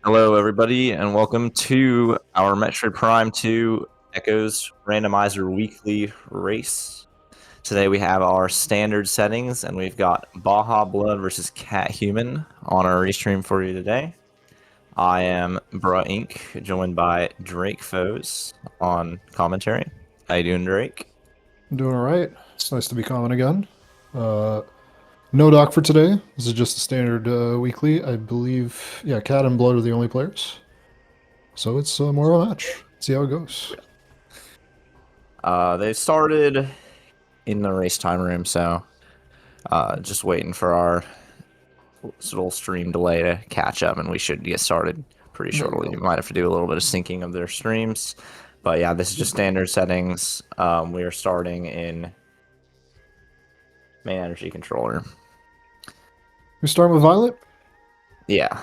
Hello, everybody, and welcome to our Metroid Prime 2 Echoes Randomizer Weekly Race. Today we have our standard settings, and we've got Baja Blood versus Cat Human on our restream for you today. I am Bruh Inc., joined by Drake Foes on commentary. How you doing, Drake? I'm doing all right. It's nice to be common again. No doc for today. This is just a standard weekly. I believe, yeah, Cat and Blood are the only players. So it's more of a match. See how it goes. They started in the race time room, so just waiting for our little stream delay to catch up, and we should get started pretty shortly. You might have to do a little bit of syncing of their streams, but yeah, this is just standard settings. We are starting in main energy controller. We start with Violet? Yeah.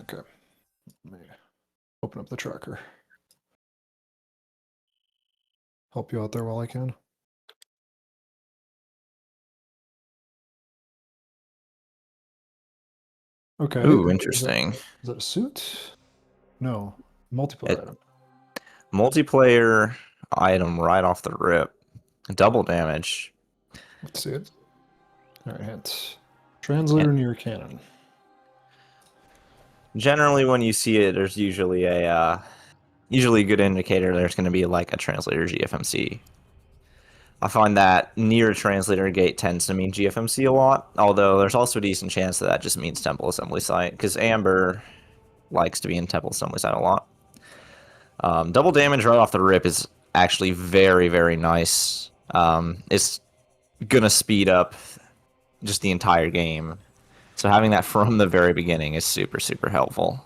Okay. Let me open up the tracker. Help you out there while I can. Okay. Ooh, interesting. Is that a suit? No. Multiplayer item. Multiplayer item right off the rip. Double damage. Let's see it. All right, hint. Translator near cannon. Generally, when you see it, there's usually a good indicator there's going to be like a translator GFMC. I find that near a translator gate tends to mean GFMC a lot, although there's also a decent chance that just means temple assembly site, because Amber likes to be in temple assembly site a lot. Double damage right off the rip is actually very, very nice. It's gonna speed up just the entire game, so having that from the very beginning is super, super helpful.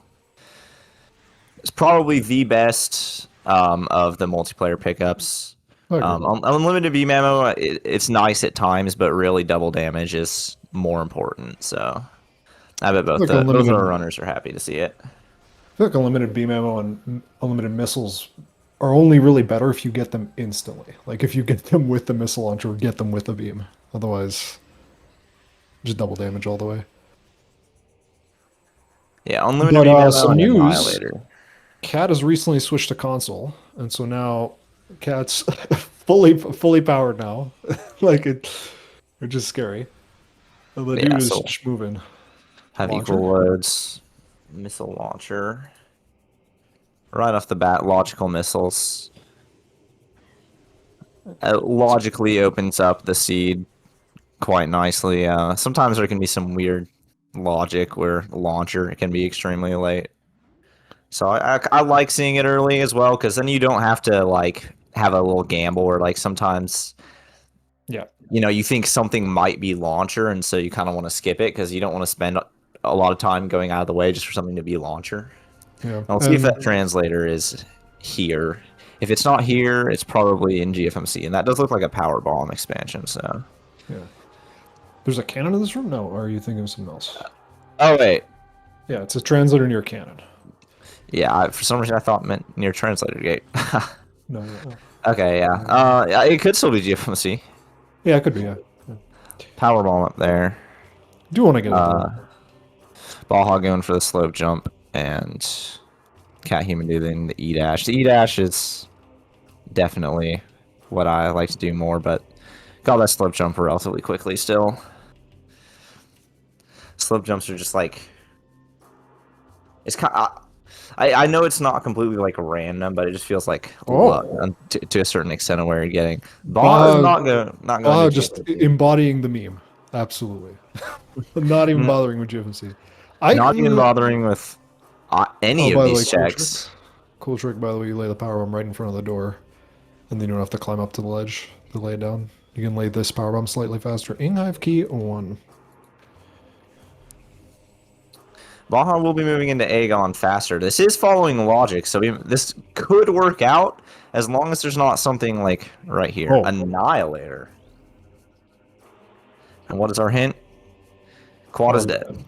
It's probably the best of the multiplayer pickups. Unlimited beam ammo, it's nice at times, but really double damage is more important. So I bet both our runners are happy to see it. I feel like unlimited beam ammo and unlimited missiles are only really better if you get them instantly. Like if you get them with the missile launcher, get them with the beam. Otherwise, just double damage all the way. Yeah, unlimited beam ammo some and news. Annihilator. Cat has recently switched to console, and so now Cat's fully powered now. Like which is scary. The dude is just moving. Have equal loads. Missile launcher. Right off the bat, logical missiles. It logically opens up the seed quite nicely. Sometimes there can be some weird logic where the launcher can be extremely late. So I like seeing it early as well, because then you don't have to like have a little gamble or like sometimes, yeah, you know, you think something might be launcher, and so you kind of want to skip it because you don't want to spend a lot of time going out of the way just for something to be launcher. Yeah. Let's see if that translator is here. If it's not here, it's probably in GFMC, and that does look like a power bomb expansion. So yeah. There's a cannon in this room? No, or are you thinking of something else? Oh wait. Yeah, it's a translator near cannon. Yeah, for some reason I thought it meant near translator gate. No. Okay, yeah. It could still be GFMC. Yeah, it could be, yeah. Power bomb up there. Do want to get it Baja going for the slope jump, and Cat Human doing the E-dash. The E-dash is definitely what I like to do more, but got that slope jump relatively quickly still. Slope jumps are just like... It's kind of... I know it's not completely like random, but it just feels like luck to a certain extent of where you're getting. Baja's not going just embodying the meme. Absolutely. Not even bothering with GFMC. Not even bothering with any of these checks. Cool trick, by the way. You lay the power bomb right in front of the door, and then you don't have to climb up to the ledge to lay it down. You can lay this power bomb slightly faster. Inghive key 1. Baja will be moving into Aegon faster. This is following logic, so this could work out as long as there's not something like right here. Annihilator. And what is our hint? Quad is dead.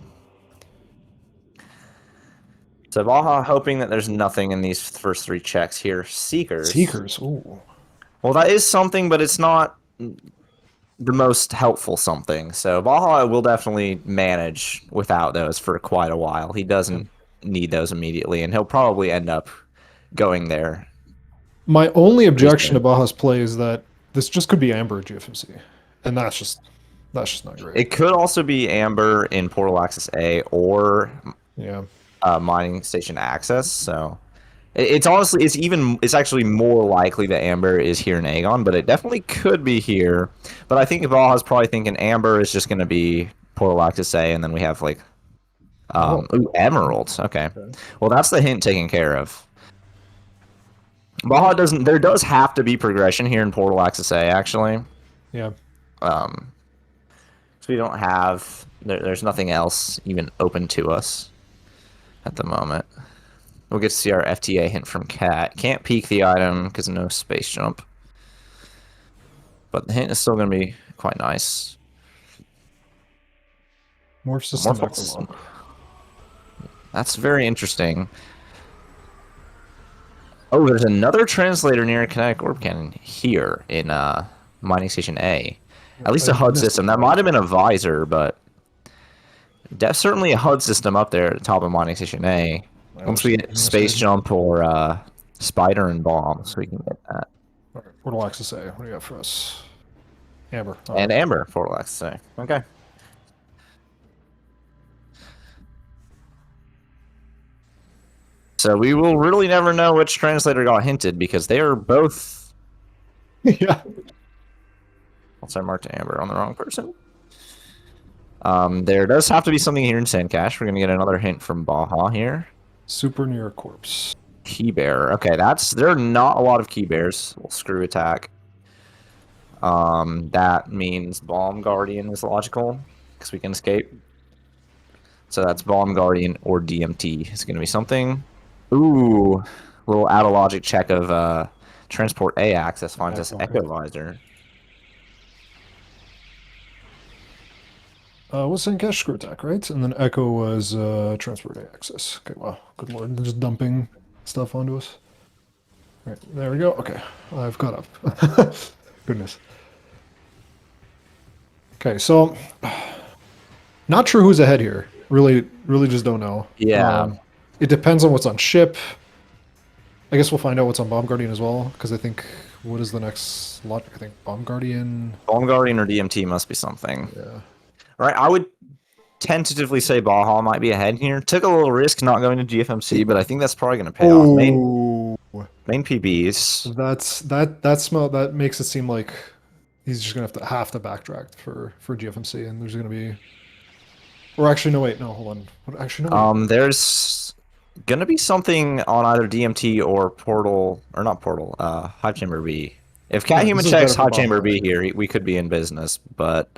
So Baja hoping that there's nothing in these first 3 checks here. Seekers. Ooh. Well, that is something, but it's not the most helpful something. So Baja will definitely manage without those for quite a while. He doesn't need those immediately, and he'll probably end up going there My only pretty objection to soon. Baja's play is that this just could be Amber GFMC, and that's just not great. It could also be Amber in Portal Access A or Yeah. Mining Station Access. So it's honestly it's actually more likely that Amber is here in Aegon, but it definitely could be here. But I think Baja's probably thinking Amber is just going to be Portal Access A, and then we have like Oh. Emeralds. Okay, Okay. well that's the hint taken care of. Baja doesn't. There does have to be progression here in Portal Access A, actually. Yeah. Um, so we don't have. There's nothing else even open to us at the moment. We'll get to see our FTA hint from Cat. Can't peek the item because no space jump. But the hint is still going to be quite nice. Morph system More echo lock. That's very interesting. Oh, there's another translator near a kinetic orb cannon here in Mining Station A. At least I a HUD missed system. it. That might have been a visor, but that's certainly a HUD system up there at the top of Mining Station A. I Once was we get on the space side. jump or spider and bombs, we can get that. All right. Portal Access A. What do you got for us? Amber. All And right. Amber, Portal Access A. Okay. So we will really never know which translator got hinted because they are both. Yeah. Also, I marked Amber on the wrong person. There does have to be something here in Sandcash. We're gonna get another hint from Baja here. Super near corpse. Key bearer. Okay, there are not a lot of key bears. We'll screw attack. That means Bomb Guardian is logical because we can escape. So that's Bomb Guardian or DMT. It's gonna be something. Ooh, a little out of logic check of transport A access finds us Echo Visor. What's in cash screw attack, right? And then Echo was transport A access. Okay, wow. Good lord. They're just dumping stuff onto us. All right, there we go. Okay, I've caught up. Goodness. Okay, so not sure who's ahead here. Really just don't know. Yeah. It depends on what's on ship. I guess we'll find out what's on Bomb Guardian as well, because I think what is the next logic? I think Bomb Guardian. Bomb Guardian or DMT must be something. Yeah. Right, I would tentatively say Baja might be ahead here. Took a little risk not going to GFMC, but I think that's probably going to pay off. Main PBs. That makes it seem like he's just gonna have to backtrack for GFMC, and there's gonna be. Or actually, no, wait, no, hold on. Actually, no. Wait. There's gonna be something on either DMT or Portal, or not Portal, Hive Chamber B. If Cat Yeah, Human this is checks better for Hive Chamber Baja. B here, we could be in business, but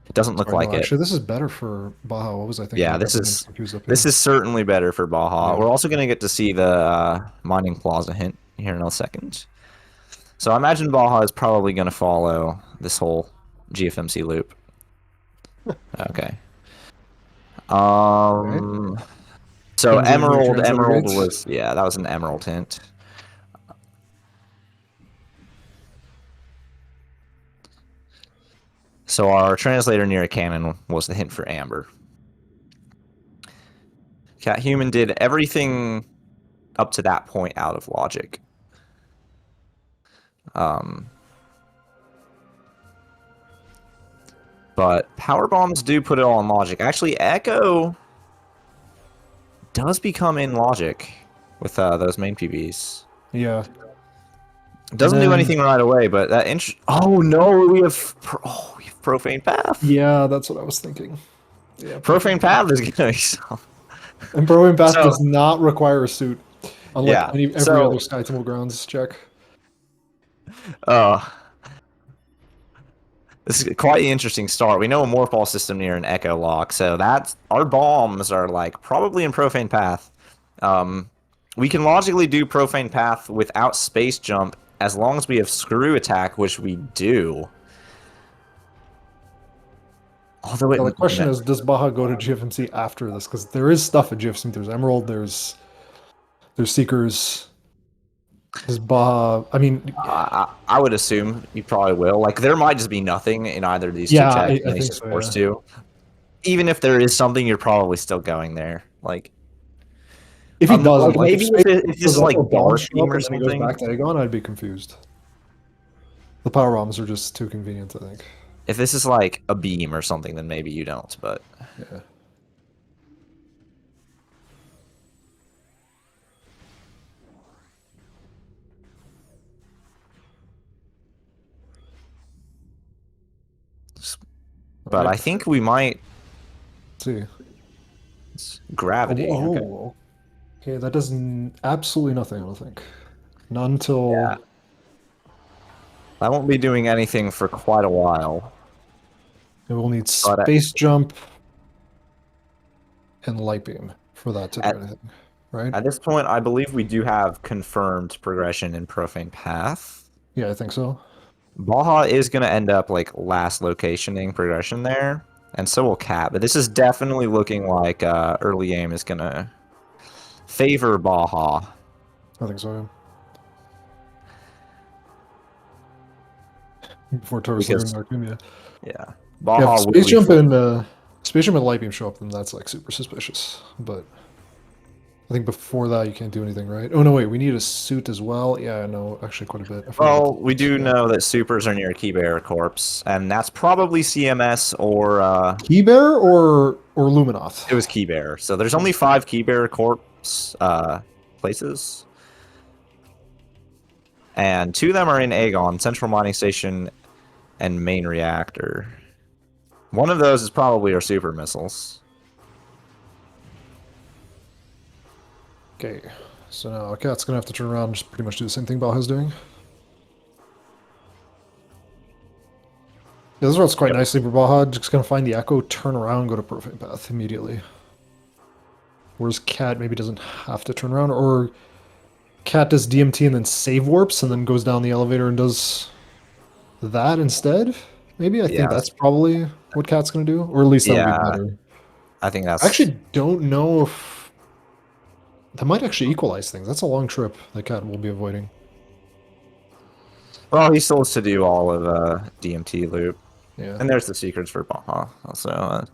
it doesn't look Sorry, like no, it. actually, this is better for Baja. What was I thinking? Yeah, I got this the names is confused up this here. is certainly better for Baja. Yeah. We're also gonna get to see the Mining Plaza hint here in a second. So I imagine Baja is probably gonna follow this whole GFMC loop. Okay. Right. So Pings into Emerald translator gates. was, yeah, that was an Emerald hint. So our translator near a cannon was the hint for Amber. Cat Human did everything up to that point out of logic. But power bombs do put it all in logic. Actually, Echo does become in logic with those main PBs. Yeah. Doesn't do anything right away, but that oh no, we have Profane Path. Yeah, that's what I was thinking. Yeah, Profane Path is gonna be so. And Broken Path does not require a suit, unlike Yeah, every other Sky Temple Grounds check. This is quite an interesting start. We know a Morphball system near an Echo Lock, so that's our bombs are like probably in Profane Path. We can logically do Profane Path without Space Jump as long as we have Screw Attack, which we do. Although The question is, does Baja go to GFMC after this? Because there is stuff at GFMC. There's Emerald. There's Seekers. Does Baja? I mean, I would assume you probably will. Like, there might just be nothing in either of these two checks. I think so, forced to. Even if there is something, you're probably still going there. Like, If he does, like if Maybe Space if this goes is up or like bombs Dark show Beam up or and then he goes something. back to Aegon, I'd be confused. The power bombs are just too convenient, I think. If this is like a beam or something, then maybe you don't. But Yeah. All but right. I think we might Let's see. gravity. Okay. Oh, okay. That does absolutely nothing, I don't think. Not Yeah. until I won't be doing anything for quite a while. it will need But space jump and light beam for that to do at anything, right? at this point, I believe we do have confirmed progression in Profane Path. Yeah, I think so. Baja is going to end up like last locationing progression there, and so will Cat. But this is definitely looking like early game is going to favor Baja. I think so. Yeah. Before Taurus Lagoon and Because, Arcumia. yeah, Yeah, if Baja will be. Space Jump and light beam show up, then that's like super suspicious. But I think before that you can't do anything, right? Oh no, wait, we need a suit as well. Yeah, I know, actually quite a bit. I forgot Well, about we this. do Yeah. know that supers are near Key Bear Corpse, and that's probably CMS or Key Bear or it Luminoth? was Key Bear. So there's only 5 Key Bear Corpse places, and 2 of them are in Aegon, Central Mining Station, and Main Reactor. One of those is probably our super missiles. Okay, so now Cat's gonna have to turn around and just pretty much do the same thing Baja's doing. Yeah, this works quite Yep. nicely for Baja. Just gonna find the Echo, turn around, go to Profane Path immediately. Whereas Cat maybe doesn't have to turn around, or Cat does DMT and then save warps and then goes down the elevator and does that instead. Maybe I think Yeah, that's probably what Cat's gonna do, or at least that would be yeah, better. I think I that's. actually don't know if that might actually equalize things. That's a long trip that Cat will be avoiding. Well, he still has to do all of DMT loop, Yeah. and there's the secrets for Baja. Also,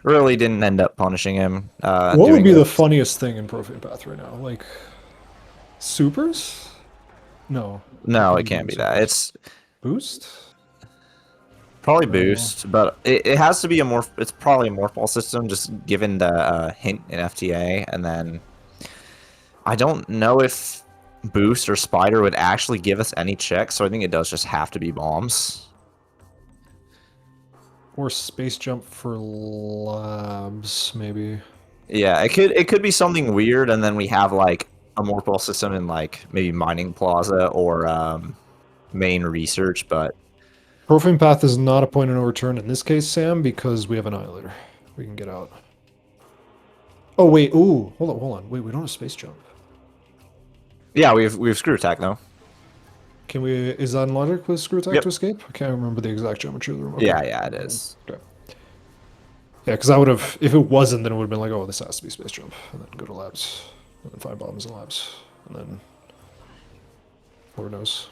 really didn't end up punishing him What would doing be the this. funniest thing in Profane Path right now? Like supers? No, it No, it couldn't be can't the be that. supers. It's Boost? probably No. boost, but it has to be a morph. It's probably a morph ball system, just given the hint in FTA, and then I don't know if boost or spider would actually give us any checks. So I think it does just have to be bombs. Or space jump for labs, maybe. Yeah, it could be something weird, and then we have like a morph ball system in like maybe mining plaza or main research, but Profane Path is not a point of no return in this case, Sam, because we have Annihilator. We can get out. Oh, wait. Ooh, hold on, hold on. Wait, we don't have space jump. yeah, we have screw attack though. Can we... Is that in logic with screw attack Yep. to escape? I can't remember the exact geometry of the room. Okay. Yeah, it is. Okay. Yeah, because I would have... If it wasn't, then it would have been like, oh, this has to be space jump. And then go to labs. And then find bombs in labs. And then... Lord knows.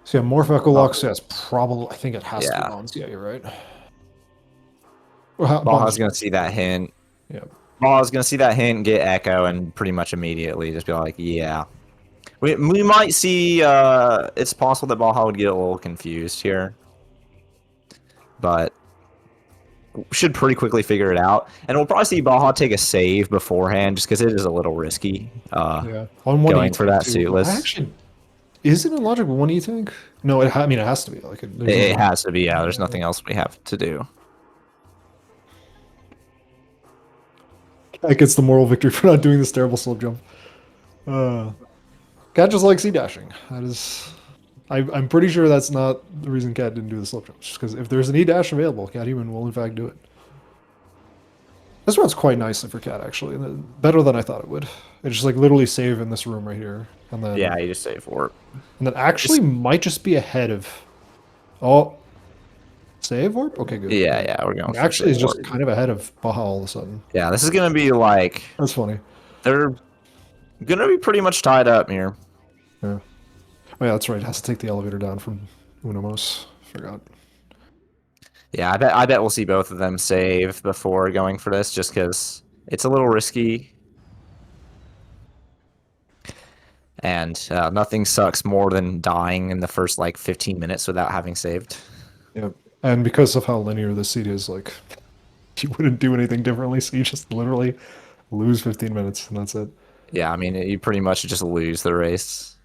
So yeah, Morph Echo Locks, yes, probably... I think it has to be Yeah. bombs. Yeah, you're right. Well, how, Baja's bombs... gonna see that hint. Yeah. Baja's gonna see that hint, get echo, and pretty much immediately just be like, yeah. We might see. It's possible that Baja would get a little confused here, but should pretty quickly figure it out. And we'll probably see Baja take a save beforehand, just because it is a little risky. Yeah. On one Going for E-Tank, that too. I suitless. actually... Is it in logic with one E-Tank? No, I mean, it has to be. Like, there's no It way. has to be. Yeah, there's nothing else we have to do. That gets the moral victory for not doing this terrible slope jump. Cat just likes E-dashing. That is... I'm pretty sure that's not the reason Cat didn't do the slope jump. Just because if there's an E-dash available, Cat Human will in fact do it. This runs quite nicely for Cat, actually. Better than I thought it would. It just like literally save in this room right here. And then... Yeah, you just save for it. And then actually might just be ahead of... Oh. Save warp? Okay, good. Yeah, we're going. Actually, is just kind of ahead of Baja all of a sudden. Yeah, this is gonna be like That's funny. they're gonna be pretty much tied up here. Yeah. Oh yeah, that's right. It has to take the elevator down from Unamos. Forgot. Yeah, I bet we'll see both of them save before going for this, just because It's a little risky, and nothing sucks more than dying in the first like 15 minutes without having saved. Yeah. And because of how linear this seed is, like you wouldn't do anything differently, so you just literally lose 15 minutes and that's it. Yeah, I mean, you pretty much just lose the race.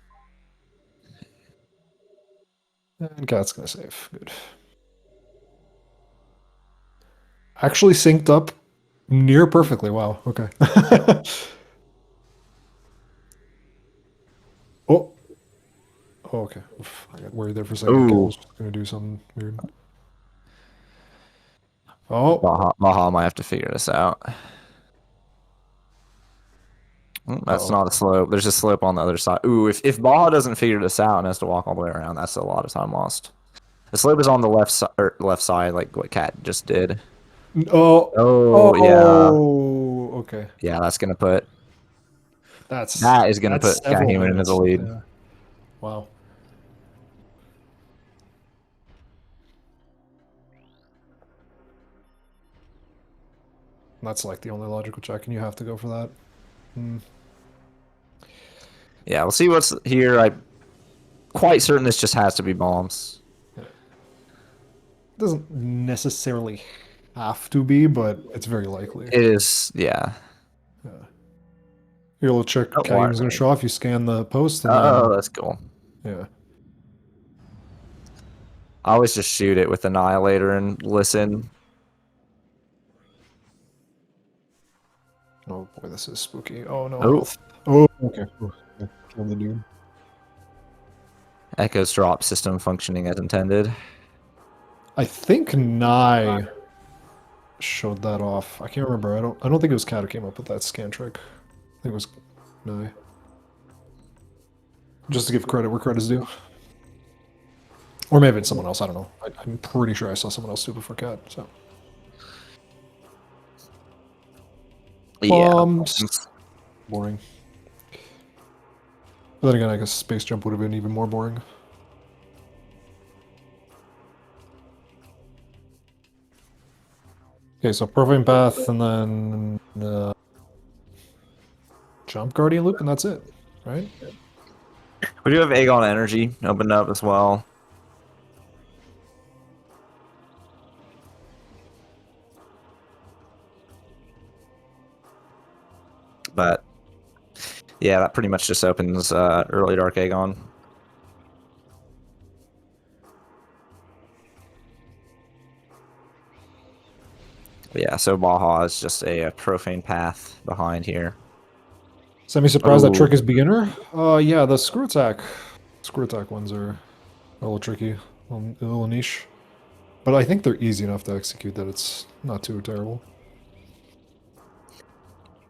And Cat's gonna save. Good. Actually synced up near perfectly. Wow. Okay. Oh. Oh, okay. Oof, I got worried there for a second. Cat Ooh, was just gonna do something weird. Oh. Baja might have to figure this out. That's Uh-oh. not a slope. There's a slope on the other side. Ooh, if Baja doesn't figure this out and has to walk all the way around, that's a lot of time lost. The slope is on the left side, like what Cat just did. Oh. Oh yeah, Oh. Okay. yeah. That's gonna put That's that is gonna that's put Cat several Human into the minutes. lead. Yeah. Wow. That's like the only logical check, and you have to go for that. Hmm. Yeah, we'll see what's here. I'm quite certain this just has to be bombs. Yeah. It doesn't necessarily have to be, but it's very likely. It is, yeah. Yeah. Your little trick Oh, why? Cahume's going to show off. You scan the post, and Oh, then that's cool. yeah. I always just shoot it with Annihilator and listen. Oh boy, this is spooky. Oh no, Oh, health. Oh, okay. Oh, yeah. Kill the dude. Echo's drop system functioning as intended. I think Nye showed that off. I can't remember. I don't think it was Cat who came up with that scan trick. I think it was Nye. Just to give credit where credit's due. Or maybe it's someone else. I don't know. I'm pretty sure I saw someone else do it before Cat. So Yeah. bombs. Boring. But then again, I guess space jump would have been even more boring. Okay, so profane path and then jump guardian loop, and that's it, right? We do have Aegon Energy opened up as well. But yeah, that pretty much just opens early Dark Aegon. Yeah, so Baja is just a profane path behind here. Semi-surprised that trick is beginner. Yeah, the screw attack ones are a little tricky, a little niche. But I think they're easy enough to execute that it's not too terrible.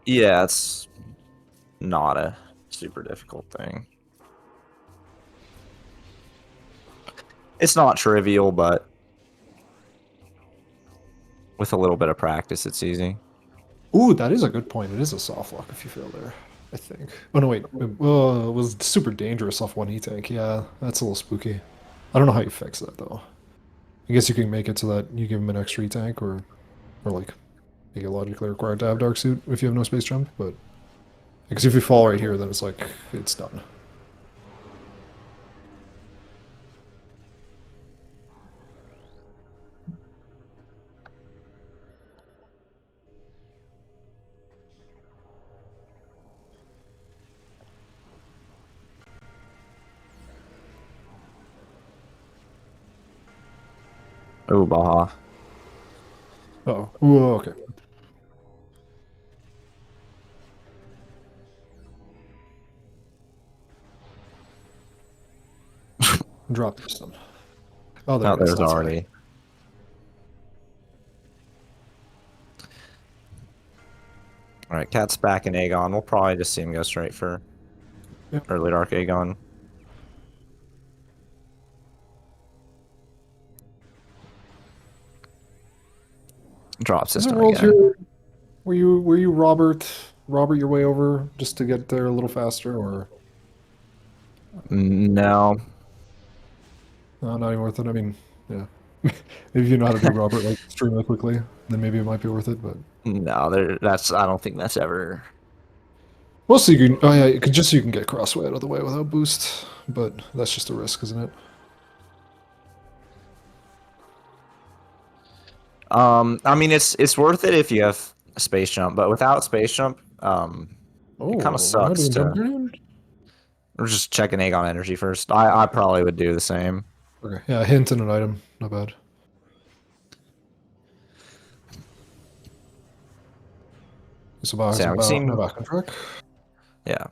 Yeah, it's not a super difficult thing. It's not trivial, but with a little bit of practice, it's easy. Ooh, that is a good point. It is a soft lock if you fail there, I think. Oh no, wait. It was super dangerous off one E-tank. Yeah, that's a little spooky. I don't know how you fix that though. I guess you can make it so that you give him an extra E-tank or like make it logically required to have Dark Suit if you have no space jump, but because if you fall right here, then it's like it's done. Oh, Baja. Oh, ooh, okay. Drop this then. Oh, there Oh, it is. there's That's why. already. All right, Cat's back in Aegon. We'll probably just see him go straight for Yep. early Dark Aegon. Drop Is there system worlds again. here where you Robert your way over just to get there a little faster, or No. no, not even worth it? I mean, yeah. If you know how to do Robert like extremely quickly, then maybe it might be worth it, but No, that's I don't think that's ever. Mostly you can. Oh yeah, you can just so you can get crossway out of the way without boost, but that's just a risk, isn't it? I mean, it's worth it if you have a space jump, but without space jump, it kind of Oh, we're not sucks doing jump to. grenade? We're just checking egg on energy first. I probably would do the same. Okay, yeah, a hint and an item, not bad. So So yeah, we've about no seen back on track. yeah,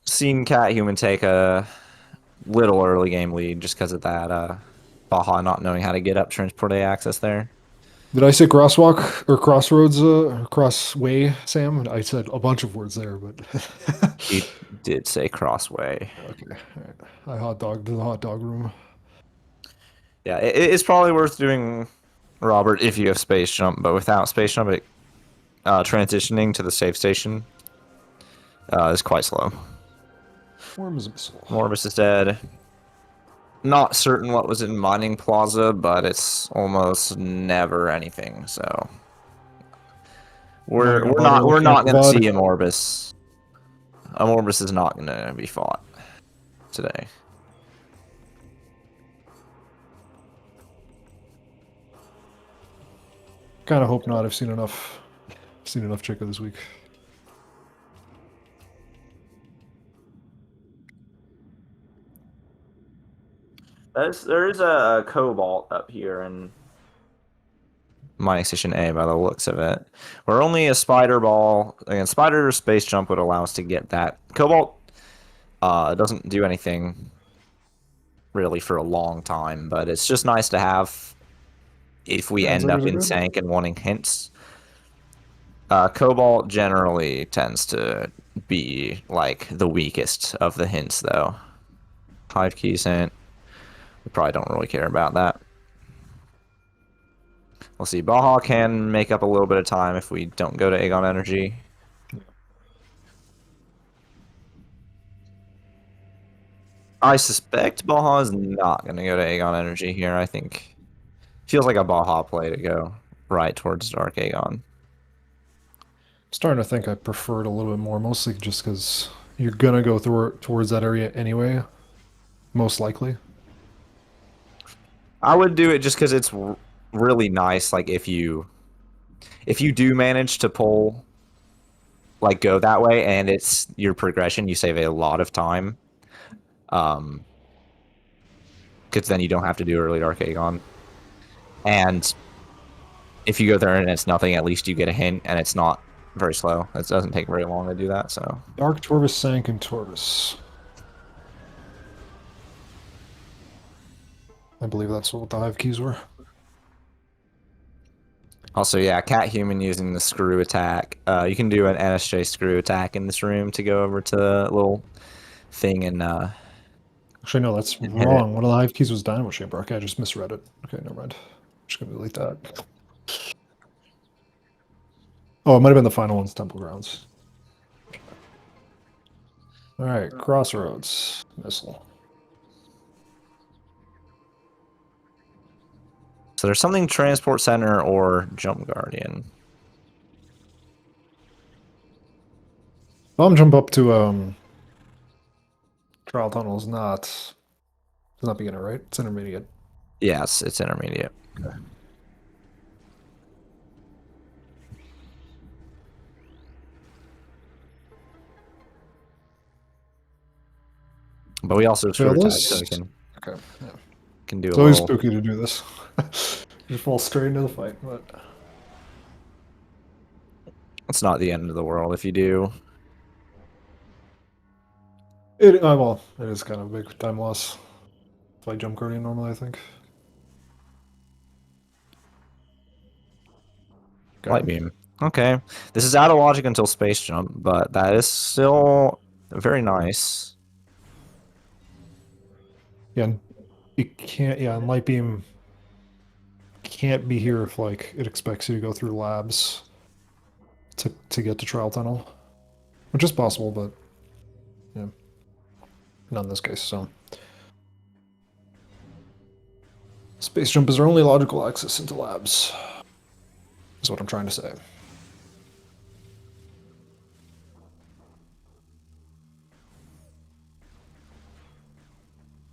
seen Cat Human take a little early game lead just because of that Baja not knowing how to get up transport A access there. Did I say crosswalk or crossroads, crossway, Sam? I said a bunch of words there, but You did say crossway. okay. All right. I hot dogged the hot dog room. Yeah, it's probably worth doing, Robert, if you have space jump, but without space jump, transitioning to the safe station is quite slow. Worm's missile. Morbus is dead. Not certain what was in Mining Plaza, but it's almost never anything. So Now you're gonna bother we're looking at not the gonna VOD. see a Morbus. A Morbus is not gonna be fought today. Kind of hope not. I've seen enough. Seen enough Chica this week. There is a Cobalt up here in Mining Station A by the looks of it. We're only a Spider Ball. Again, Spider Space Jump would allow us to get that. Cobalt doesn't do anything really for a long time, but it's just nice to have if we end Translators up are in good. Sank and wanting hints. Cobalt generally tends to be like the weakest of the hints, though. Hive keys hint. We probably don't really care about that. We'll see. Baja can make up a little bit of time if we don't go to Aegon Energy. I suspect Baja is not going to go to Aegon Energy here. I think feels like a Baja play to go right towards Dark Aegon. Starting to think I prefer it a little bit more, mostly just because you're gonna go through towards that area anyway, most likely. I would do it just because it's really nice. Like if you do manage to pull like go that way and it's your progression, you save a lot of time. Because then you don't have to do early Dark Aegon. And if you go there and it's nothing, at least you get a hint and it's not very slow. It doesn't take very long to do that. So Dark Torvus sank and Torvus. I believe that's what the hive keys were. also, yeah, Cat Human using the screw attack. You can do an NSJ screw attack in this room to go over to the little thing and Actually, no, that's hit it. wrong. One of the hive keys was Dynamo Chamber. Okay, I just misread it. Okay, never mind. Just gonna delete that. Oh, it might have been the final one's Temple Grounds. All right, Crossroads missile. So there's something Transport Center or Jump Guardian. Bomb jump up to trial tunnel is not. It's not beginner, right? It's intermediate. Yes, it's intermediate. Okay. But we also have screw Fail attack, this. so we Okay. Yeah. can do a It's always little. spooky to do this. Just fall straight into the fight, but It's not the end of the world if you do. it. Well, it is kind of a big time loss. If I jump guardian normally, I think. Light Okay. beam. Okay. This is out of logic until space jump, but that is still very nice. Yeah, and it can't. Yeah, and light beam can't be here if like it expects you to go through labs to get to trial tunnel, which is possible, but yeah, not in this case. So space jump is our only logical access into labs. Is what I'm trying to say.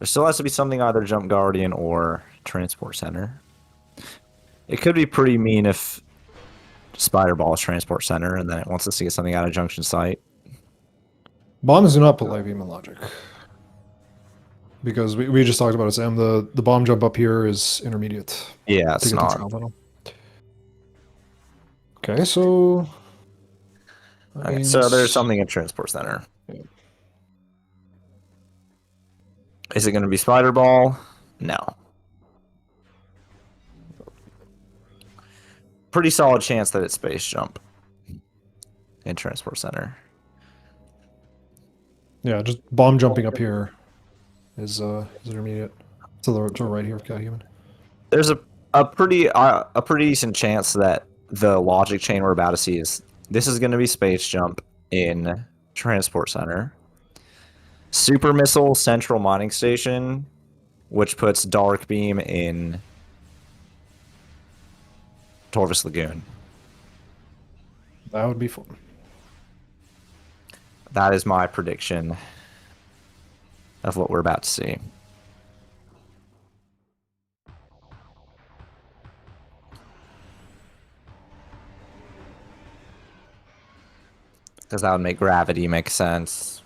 There still has to be something either Jump Guardian or Transport Center. It could be pretty mean if Spider Ball is Transport Center and then it wants us to get something out of Junction Site. Bombs do not put light beam in logic. Because we just talked about it, Sam. The bomb jump up here is intermediate. Yeah, To it's get the not. trial panel. Okay, so... Okay, so there's something in Transport Center. Yeah. Is it going to be Spider Ball? No. Pretty solid chance that it's Space Jump in Transport Center. Yeah, just bomb jumping up here is intermediate. To the right here, Cat Human. There's a pretty decent chance that the logic chain we're about to see is going to be Space Jump in Transport Center. Super Missile Central Mining Station, which puts Dark Beam in Torvus Lagoon. That would be fun. That is my prediction of what we're about to see. Because that would make gravity make sense.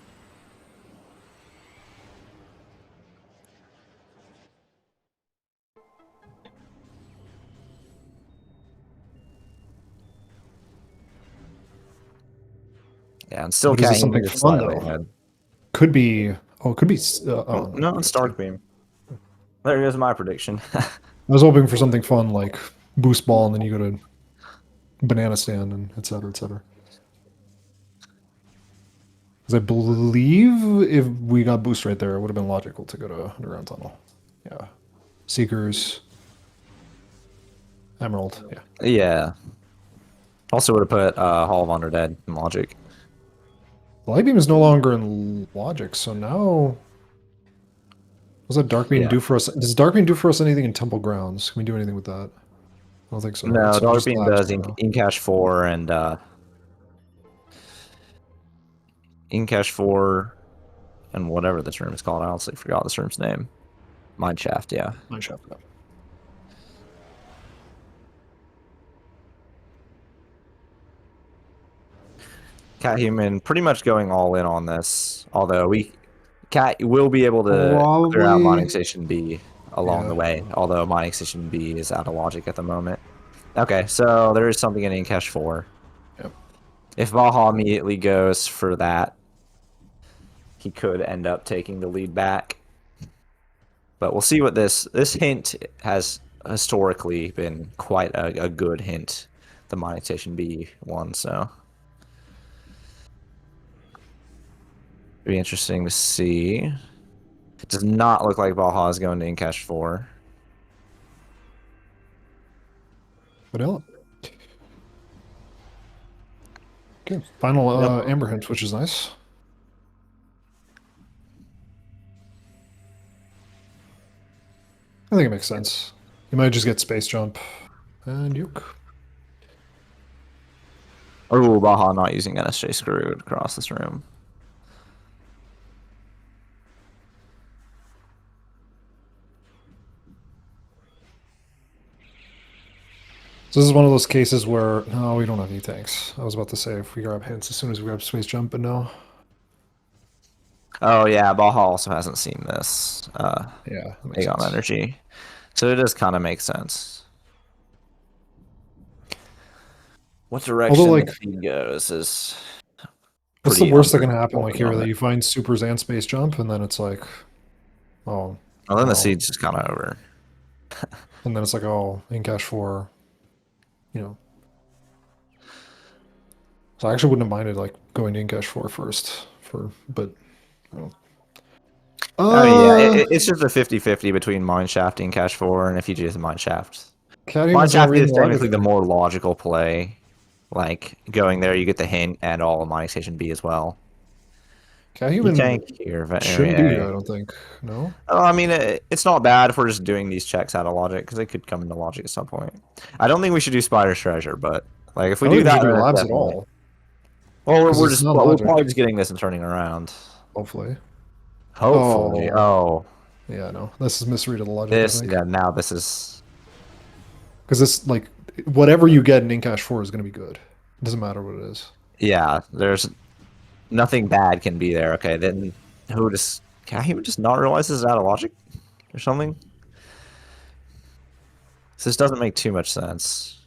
Yeah, and still But is it can't something even fun, slightly though? ahead. Could be... Oh, it could be... Oh, no, it's Dark Beam. There goes my prediction. I was hoping for something fun like Boost Ball, and then you go to Banana Stand, and et cetera, et cetera. Because I believe if we got Boost right there, it would have been logical to go to Underground Tunnel. Yeah. Seekers. Emerald, yeah. Yeah. Also would have put Hall of Undead in Logic. Light Beam is no longer in Logic, so now... What does that Dark Beam do for us? Does Dark Beam do for us anything in Temple Grounds? Can we do anything with that? I don't think so. No, It's Dark just Beam labs does now. Incash 4 and Incash 4 and whatever this room is called. I honestly forgot this room's name. Mineshaft, yeah. Mineshaft, yeah. Cat Human pretty much going all in on this. Although Cat will be able to clear out Mining Station B along the way. Although Mining Station B is out of logic at the moment. Okay, so there is something in Incash 4. Yep. If Baja immediately goes for that, he could end up taking the lead back. But we'll see what this hint has historically been quite a good hint. The Mining Station B one, so it'd be interesting to see. It does not look like Baja is going to Incash 4. Vanilla. Okay, final Amber hint, which is nice. I think it makes sense. You might just get Space Jump and Yuke. Or Baja not using NSJ screwed across this room. So this is one of those cases where, no, we don't have any tanks. I was about to say if we grab hints as soon as we grab Space Jump, but no. Oh yeah, Baja also hasn't seen this. Yeah, that makes Aegon sense. Energy. So it does kind of make sense. What direction Although, like, the feed goes is what's pretty the worst that can happen, like, here, on that it. you find Supers and Space Jump, and then it's like, oh. Well, then no. the seed's just kind of over. And then it's like, oh, Incash 4, you know. So I actually wouldn't have minded, like, going to Incash 4 first, but... Well. I mean, yeah, it's just a 50-50 between Mineshaft and Cash 4, and if you do the Mineshaft. Mineshaft is technically the more logical play. Like, going there, you get the hint and all of Mining Station B as well. Cathuman tank here, shouldn't be here, I don't think. No? I mean, it's not bad if we're just doing these checks out of logic, because they could come into logic at some point. I don't think we should do Spider's Treasure, but like if we do that, do then labs definitely. at all. Well, we're it's just not we're logic. probably just getting this and turning around. Hopefully. Hopefully. Oh. Yeah, no, this is misread of the logic, I This, think. yeah, now this is, Because this, like, whatever you get in Incash 4 is going to be good. It doesn't matter what it is. yeah, there's nothing bad can be there. Okay, then who just, can he just not realize this is out of logic or something? This doesn't make too much sense.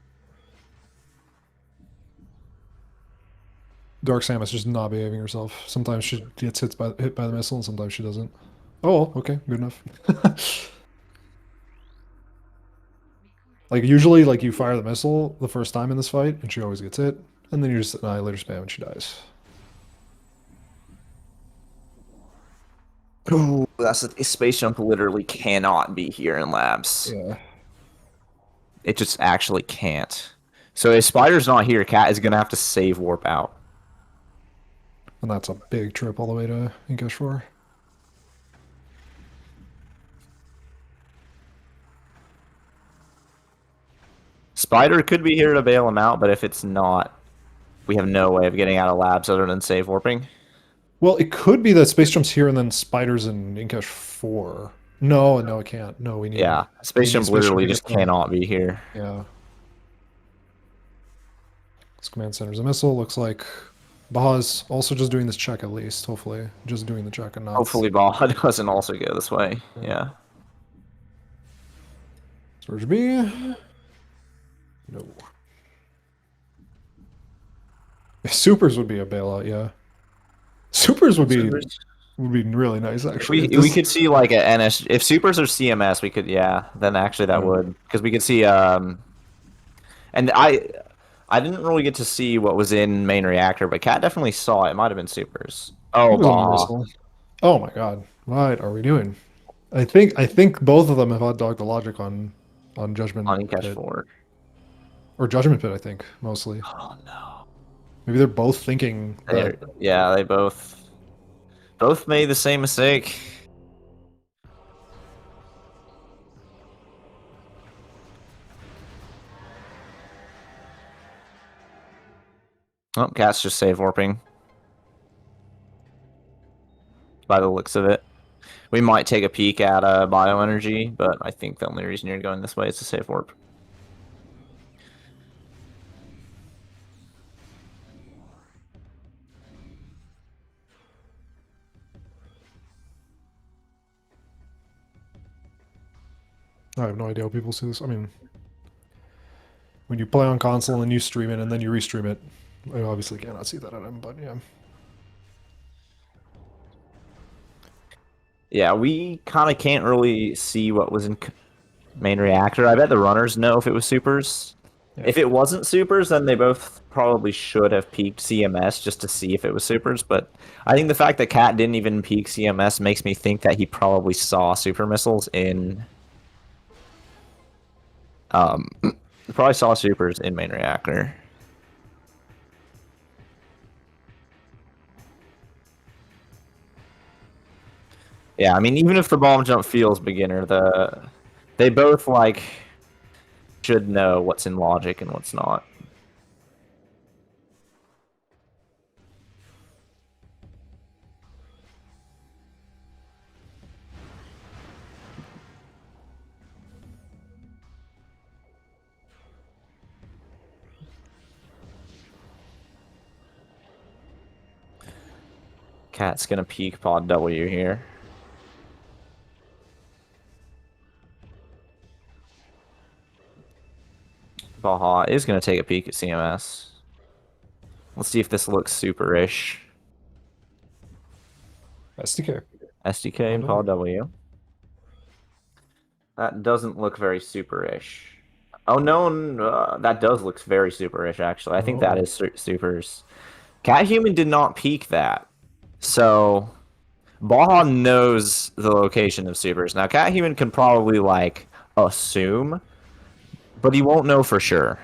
Dark Samus just not behaving herself. Sometimes she gets hit by the missile, and sometimes she doesn't. Oh, well, okay, good enough. Like, usually, like, you fire the missile the first time in this fight, and she always gets hit, and then you just Annihilator spam and she dies. Ooh, that's a space jump literally cannot be here in labs. Yeah, It just actually can't. So if Spider's not here, Cat is gonna have to save warp out. and that's a big trip all the way to Incash 4. Spider could be here to bail him out, but if it's not, we have no way of getting out of labs other than save warping. Well, it could be that Space Jump's here and then Spider's in Incash 4. No, no, it can't. No, Yeah, we Space need Jump Space Jump literally to get just cannot be here. Yeah. This command center's a missile. Looks like Baja's also just doing this check at least, hopefully. Just doing the check and not. Hopefully Baja doesn't also go this way. Yeah. Surge B. No. Supers would be a bailout, yeah. Supers would be really nice actually. We could see like a NS if supers are CMS we could then actually that would because we could see and I didn't really get to see what was in main reactor but Cat definitely saw it might have been supers. It Oh was a Baja. missile. Oh my god. What are we doing? I think both of them have hot dog the logic on Judgment On Cash Pit. 4. Or Judgment Pit, I think, mostly. Oh no. Maybe they're both thinking that Yeah, they both made the same mistake. Oh, Cat's just save warping. By the looks of it. We might take a peek at bioenergy, but I think the only reason you're going this way is to save warp. I have no idea how people see this. I mean, when you play on console and you stream it and then you restream it, I obviously cannot see that item, but yeah. Yeah, we kind of can't really see what was in main reactor. I bet the runners know if it was supers. Yeah. If it wasn't supers, then they both probably should have peeked CMS just to see if it was supers. But I think the fact that Cat didn't even peek CMS makes me think that he probably saw super missiles in. Probably saw supers in main reactor. Yeah, I mean, even if the bomb jump feels beginner, they both like should know what's in logic and what's not. Cat's gonna peek pod W here. Baja is gonna take a peek at CMS. Let's see if this looks super-ish. SDK. SDK and pod W. That doesn't look very super-ish. Oh no, that does look very super-ish actually. I think that is supers. Cat Human did not peek that. So Baja knows the location of supers. Now Cat Human can probably like assume, but he won't know for sure.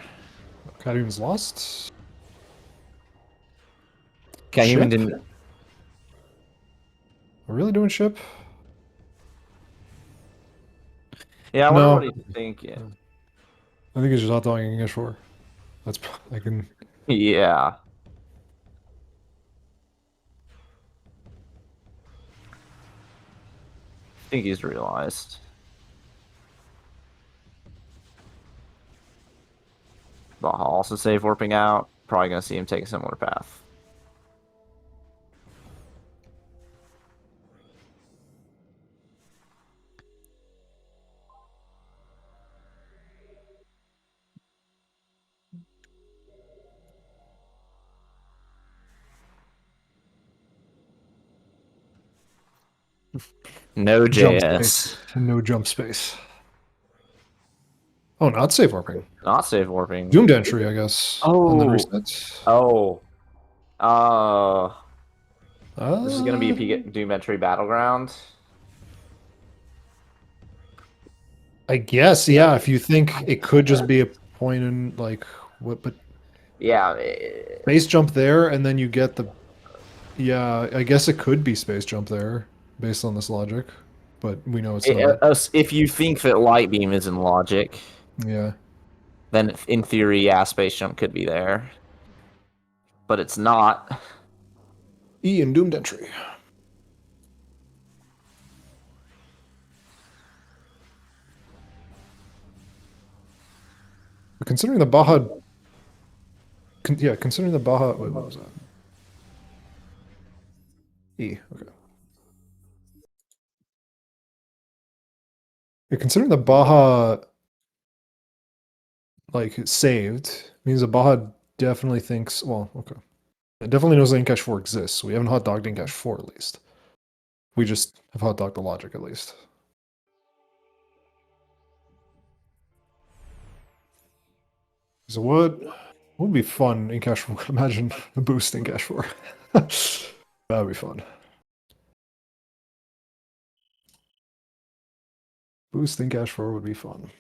Cadion's lost. Cat Human didn't. We're really doing ship? Yeah, I No. wonder what he's thinking. I think he's just hot dogging English 4. That's I can. Yeah. think he's realized. Baja also save warping out. Probably gonna see him take a similar path. No Jump JS. space. No jump space. Oh, not safe warping. Not save warping. Doomed entry, I guess. And then Oh. reset. Oh. Uh, this is gonna be a Uh, Doom Entry Battleground. I guess, yeah, if you think it could just be a point in like what, but Yeah. space jump there, and then you get the. Yeah, I guess it could be space jump there based on this logic, but we know it's not. If you think that Light Beam is in logic, Yeah. then in theory, yeah, Space Jump could be there. But it's not. E in doomed entry. Considering the Baja. Yeah, considering the Baja. Wait, what was that? E. Okay. Yeah, considering the Baja like saved means the Baja definitely thinks. Well, okay. It definitely knows that Incash 4 exists. We haven't hot dogged Incash 4 at least. We just have hot dogged the logic at least. So what would be fun in Cash 4? Imagine a boost in Cash 4. That'd be fun. Boost in Cash 4 would be fun.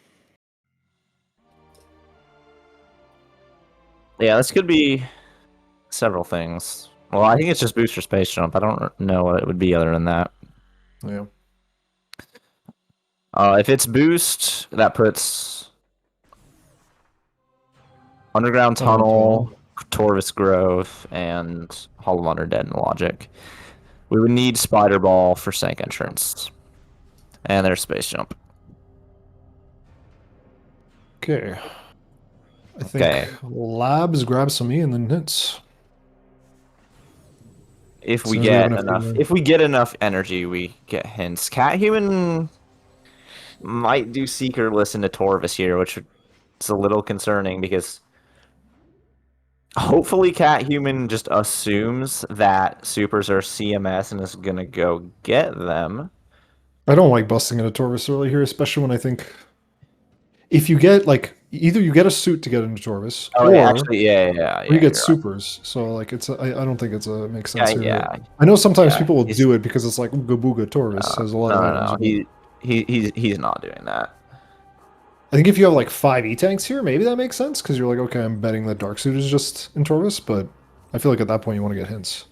Yeah, this could be several things. Well, I think it's just Booster Space Jump. I don't know what it would be other than that. Yeah. If it's Boost, that puts Underground Tunnel, Torvis Grove, and Hall of Honor dead in logic. We would need Spider Ball for Sank Entrance. And there's Space Jump. Okay. I think labs grab some E and then hits. If As we soon as we have get enough enough, E-Man. if we get enough energy, we get hints. Cat Human might do Seeker listen to Torvis here, which is a little concerning because hopefully Cat Human just assumes that supers are CMS and is gonna go get them. I don't like busting into Torvis early here, especially when I think if you get like either you get a suit to get into Torvis, Oh, yeah, or actually, yeah, you get you're right. supers. So like I don't think it's a makes sense Yeah, here. yeah, I know sometimes yeah. people will He's do it because it's like Ooga Booga Torvis has a lot no, of no, items, no. but He's not doing that. I think if you have like 5 E-tanks here, maybe that makes sense because you're like, okay, I'm betting that Dark Suit is just in Torvis, but I feel like at that point you want to get hints.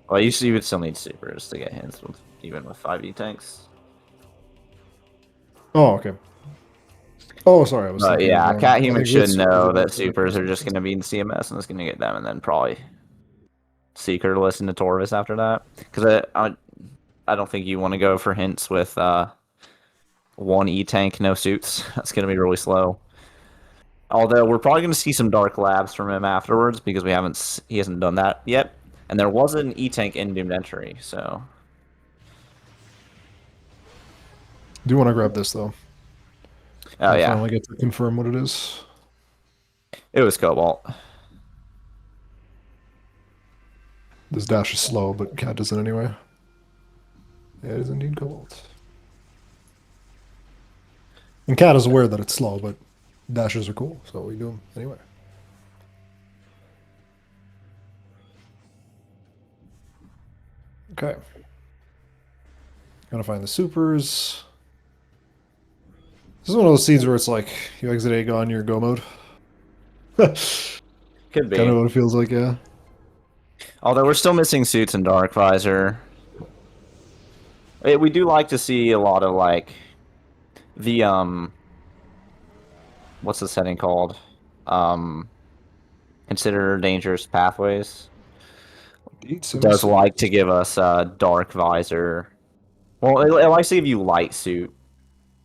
Well, you would still need supers to get hints with even with 5e tanks. Oh, okay. Oh, sorry, I was But thinking of. yeah, Cat I Human think with should supers know it that makes supers are just sense. going to be in CMS and it's going to get them, and then probably Seeker to listen to Torvis after that. Because I don't think you want to go for hints with one E tank, no suits. That's going to be really slow. Although we're probably going to see some Dark Labs from him afterwards because he hasn't done that yet. And there was an E tank in Doomed Entry, so. Do want to grab this though. Oh I yeah, finally get to confirm what it is. it was Cobalt. This dash is slow, but Cat does it anyway. Yeah, it is indeed Cobalt. And Cat is aware that it's slow, but dashes are cool, so we do them anyway. Okay. Gotta find the supers. This is one of those seeds where it's like you exit Aegon, you're go mode. Could Kind be. of what it feels like, yeah. Although we're still missing suits and Dark Visor. We do like to see a lot of like the what's the setting called? Um, consider dangerous pathways. Beats It does MC. like to give us dark visor. Well, it likes to give you light suit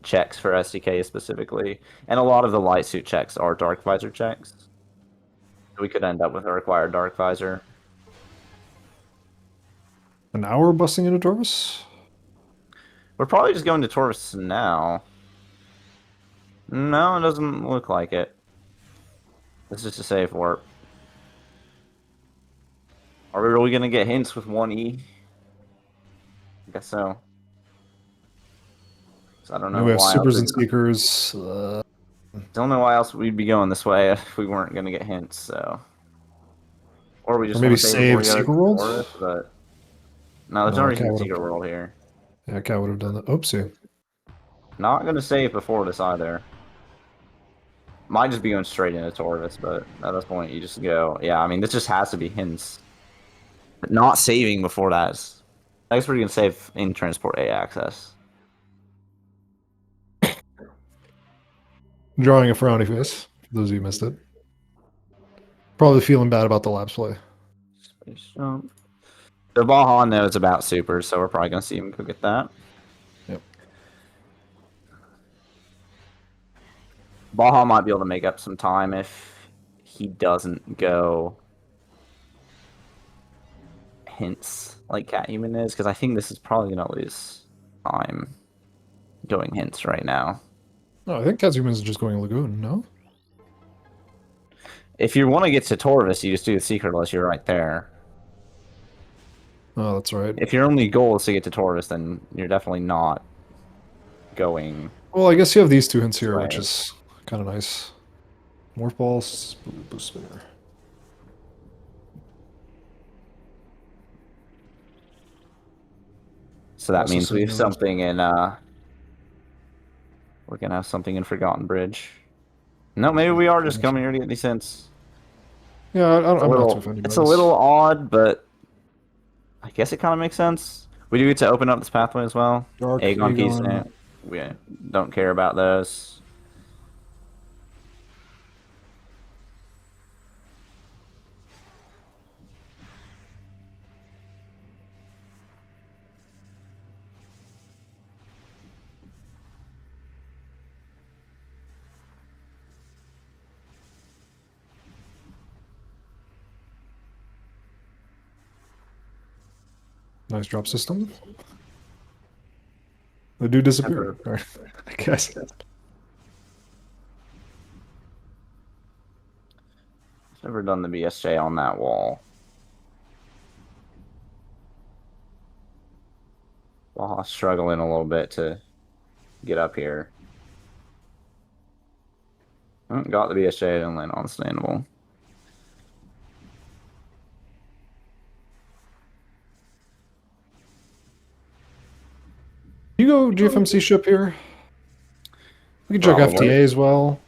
checks for SDK specifically, and a lot of the light suit checks are dark visor checks. We could end up with a required dark visor. An hour busting into Torvis? We're probably just going to Taurus now. No, it doesn't look like it. This is a safe warp. Are we really gonna get hints with 1E? I guess so. So I don't know We have why else. supers and seekers. Don't know why else we'd be going this way if we weren't gonna get hints. So, or we Or just maybe want to save before we save go to Secret World? Taurus. But no, there's No, already Cat some would Secret have. World here. Yeah, Cat would have done that. Oopsie. Not gonna save before this either. Might just be going straight into Taurus, but at this point you just go. Yeah, I mean this just has to be hints. But not saving before that is. I guess we're gonna save in transport A access. Drawing a frowny face, for those of you who missed it. Probably feeling bad about the labs play. Space jump. So Baja knows about supers, so we're probably gonna see him go get that. Yep. Baja might be able to make up some time if he doesn't go hints like Cat Human is, because I think this is probably gonna lose time going hints right now. No, I think Kazuma's just going Lagoon, no? If you want to get to Torvis, you just do the secret unless you're right there. Oh, that's right. If your only goal is to get to Torvis, then you're definitely not going. Well, I guess you have these two hints here, Right. which is kind of nice. Morph Balls, Boost Spinner. So that Also means we have sending something in. We're gonna have something in Forgotten Bridge. No, maybe we are just coming here to get these hints. Yeah, I'm not too offended by It's a this. little odd, but I guess it kind of makes sense. We do get to open up this pathway as well. Dark Aegon keys. Aegon. We don't care about those. Nice drop system. They do disappear. All right. I guess. Never done the BSJ on that wall. Well, struggling a little bit to get up here. Got the BSJ, didn't land on standable. You go GFMC ship here. We can check Probably. FTA as well.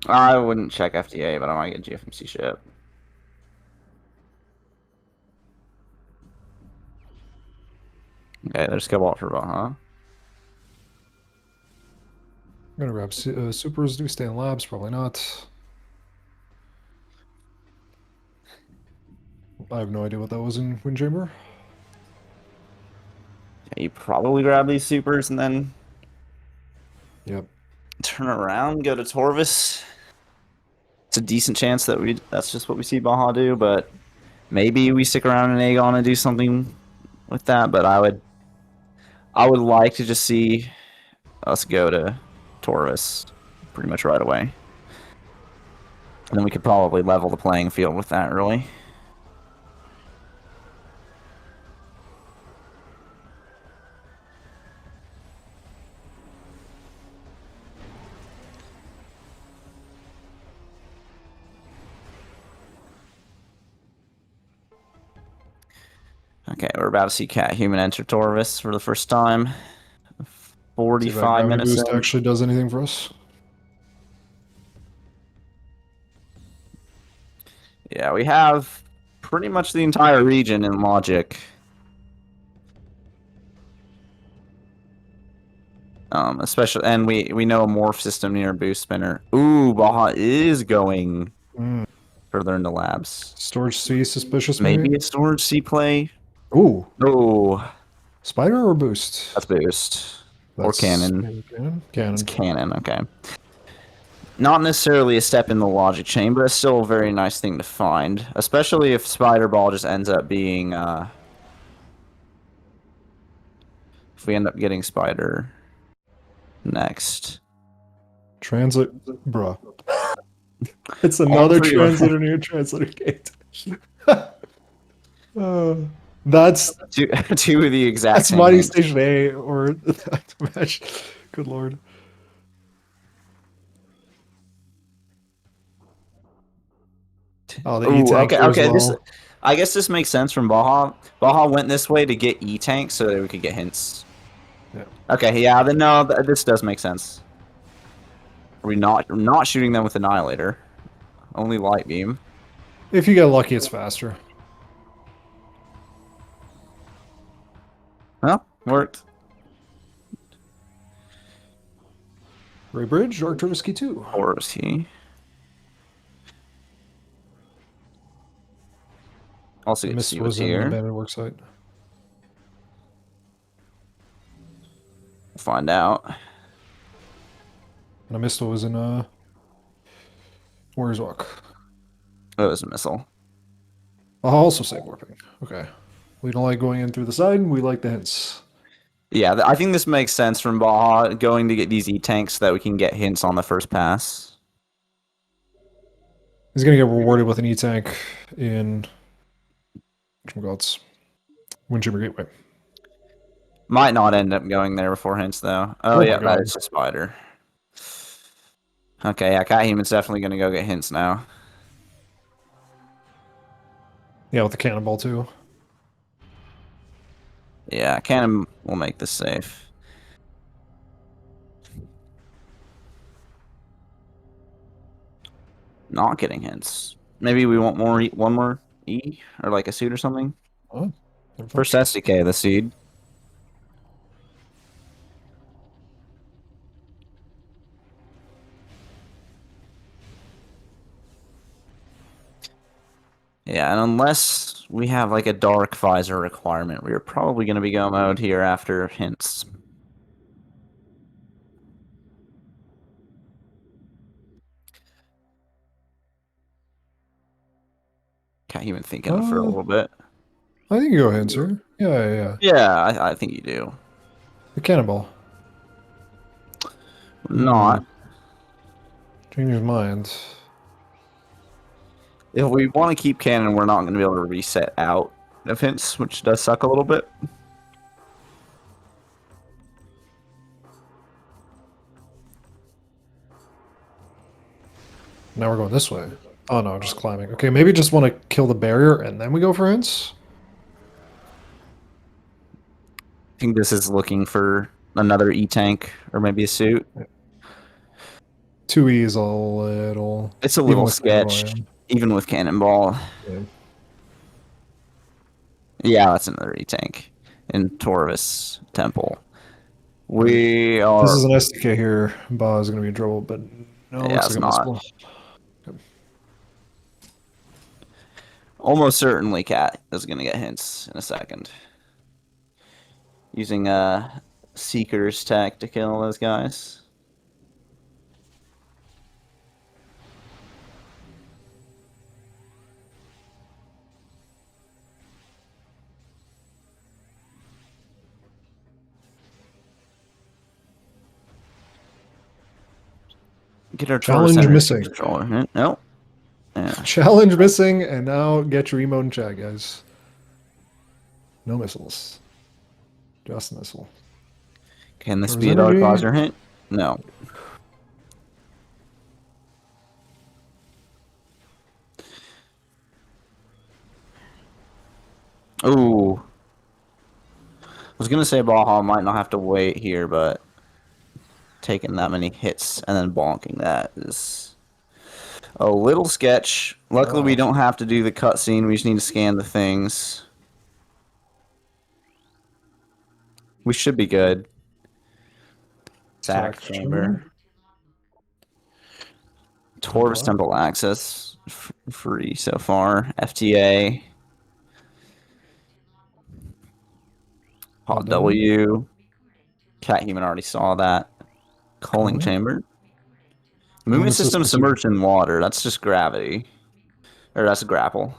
I wouldn't check FTA, but I might get GFMC ship. Okay, there's Cobalt for Baja. I'm gonna grab supers. Do we stay in labs? Probably not. I have no idea what that was in Wind Chamber. Yeah, you probably grab these supers and then Yep. turn around, go to Torvis. It's a decent chance that that's just what we see Baja do, but maybe we stick around in Aegon and do something with that. But I would like to just see us go to Torvis pretty much right away. And then we could probably level the playing field with that, really. Okay, we're about to see Cat Human enter Torvis for the first time. See if that 45 gravity minutes boost in. actually does anything for us. Yeah, we have pretty much the entire region in logic. Especially, and we know a morph system near Boost Spinner. Ooh, Baja is going further into labs. Storage C suspicious, Maybe maybe? a storage C play. Ooh, Oh, spider or boost? that's boost. Or That's cannon. maybe cannon. It's Cannon. cannon, okay. Not necessarily a step in the logic chain, but it's still a very nice thing to find. Especially if Spider Ball just ends up being, if we end up getting Spider next. Transit, bruh. It's All another three of translator near translator gate. Uh, that's two, two of the exact that's same Mighty hints. Station A or that match. Good lord. Oh, the E Oh, tank okay, here as okay. This, well. I guess this makes sense from Baja. Baja went this way to get E tanks so that we could get hints. Yeah. Okay, yeah, then no, this does make sense. Are we not shooting them with Annihilator? Only Light Beam. If you get lucky, it's faster. Well, worked. Ray Bridge, Dark Turtles 2. Or is he? Also I get to missed see what's was in here. abandoned worksite. We'll find out. And I missed what was in Warriors Walk. Oh, it was a missile. I'll also say warping. Okay. We don't like going in through the side, we like the hints. Yeah, I think this makes sense from Baja going to get these E-tanks so that we can get hints on the first pass. He's gonna get rewarded with an E-tank in whatchamacallits? Windjammer Gateway. Might not end up going there before hints, though. Oh, Oh my yeah, that god. is a spider. Okay, yeah, Cat Human's definitely going to go get hints now. Yeah, with the cannonball too. Yeah, Cannon will make this safe. Not getting hints. Maybe we want more one more E or like a suit or something. Oh, First SDK, the seed. Yeah, and unless we have like a dark visor requirement, we are probably going to be go mode here after hints. Can't even think of it for a little bit. I think you go ahead, sir. Yeah. Yeah, I think you do. The cannonball. Not. Change your mind. If we want to keep cannon, we're not going to be able to reset out of hints, which does suck a little bit. Now we're going this way. Oh no, just climbing. Okay, maybe just want to kill the barrier and then we go for hints? I think this is looking for another E-tank or maybe a suit. 2E is a little... It's a little sketch, even with Cannonball. Yeah. Yeah, that's another E-tank in Torvis Temple. We are... This is an SDK here. Ba is going to be in trouble, but no, Yeah, looks it's like a not. missile. Almost certainly Cat is going to get hints in a second. Using a Seeker's tech to kill those guys. Get our Challenge missing. controller. Nope. Yeah. Challenge missing, and now get your emote in chat, guys. No missiles. Just a missile. Can this There's be a dark energy. visor hint? No. Ooh. I was gonna say Baja might not have to wait here, but taking that many hits and then bonking that is a little sketch. Luckily, we don't have to do the cutscene. We just need to scan the things. We should be good. Sack chamber. Torvis Temple access. free so far. FTA, Well Pod done. W, Cat Human already saw that. All Cooling right. chamber. Movement Movement system systems are submerged in water. That's just gravity. Or that's a grapple.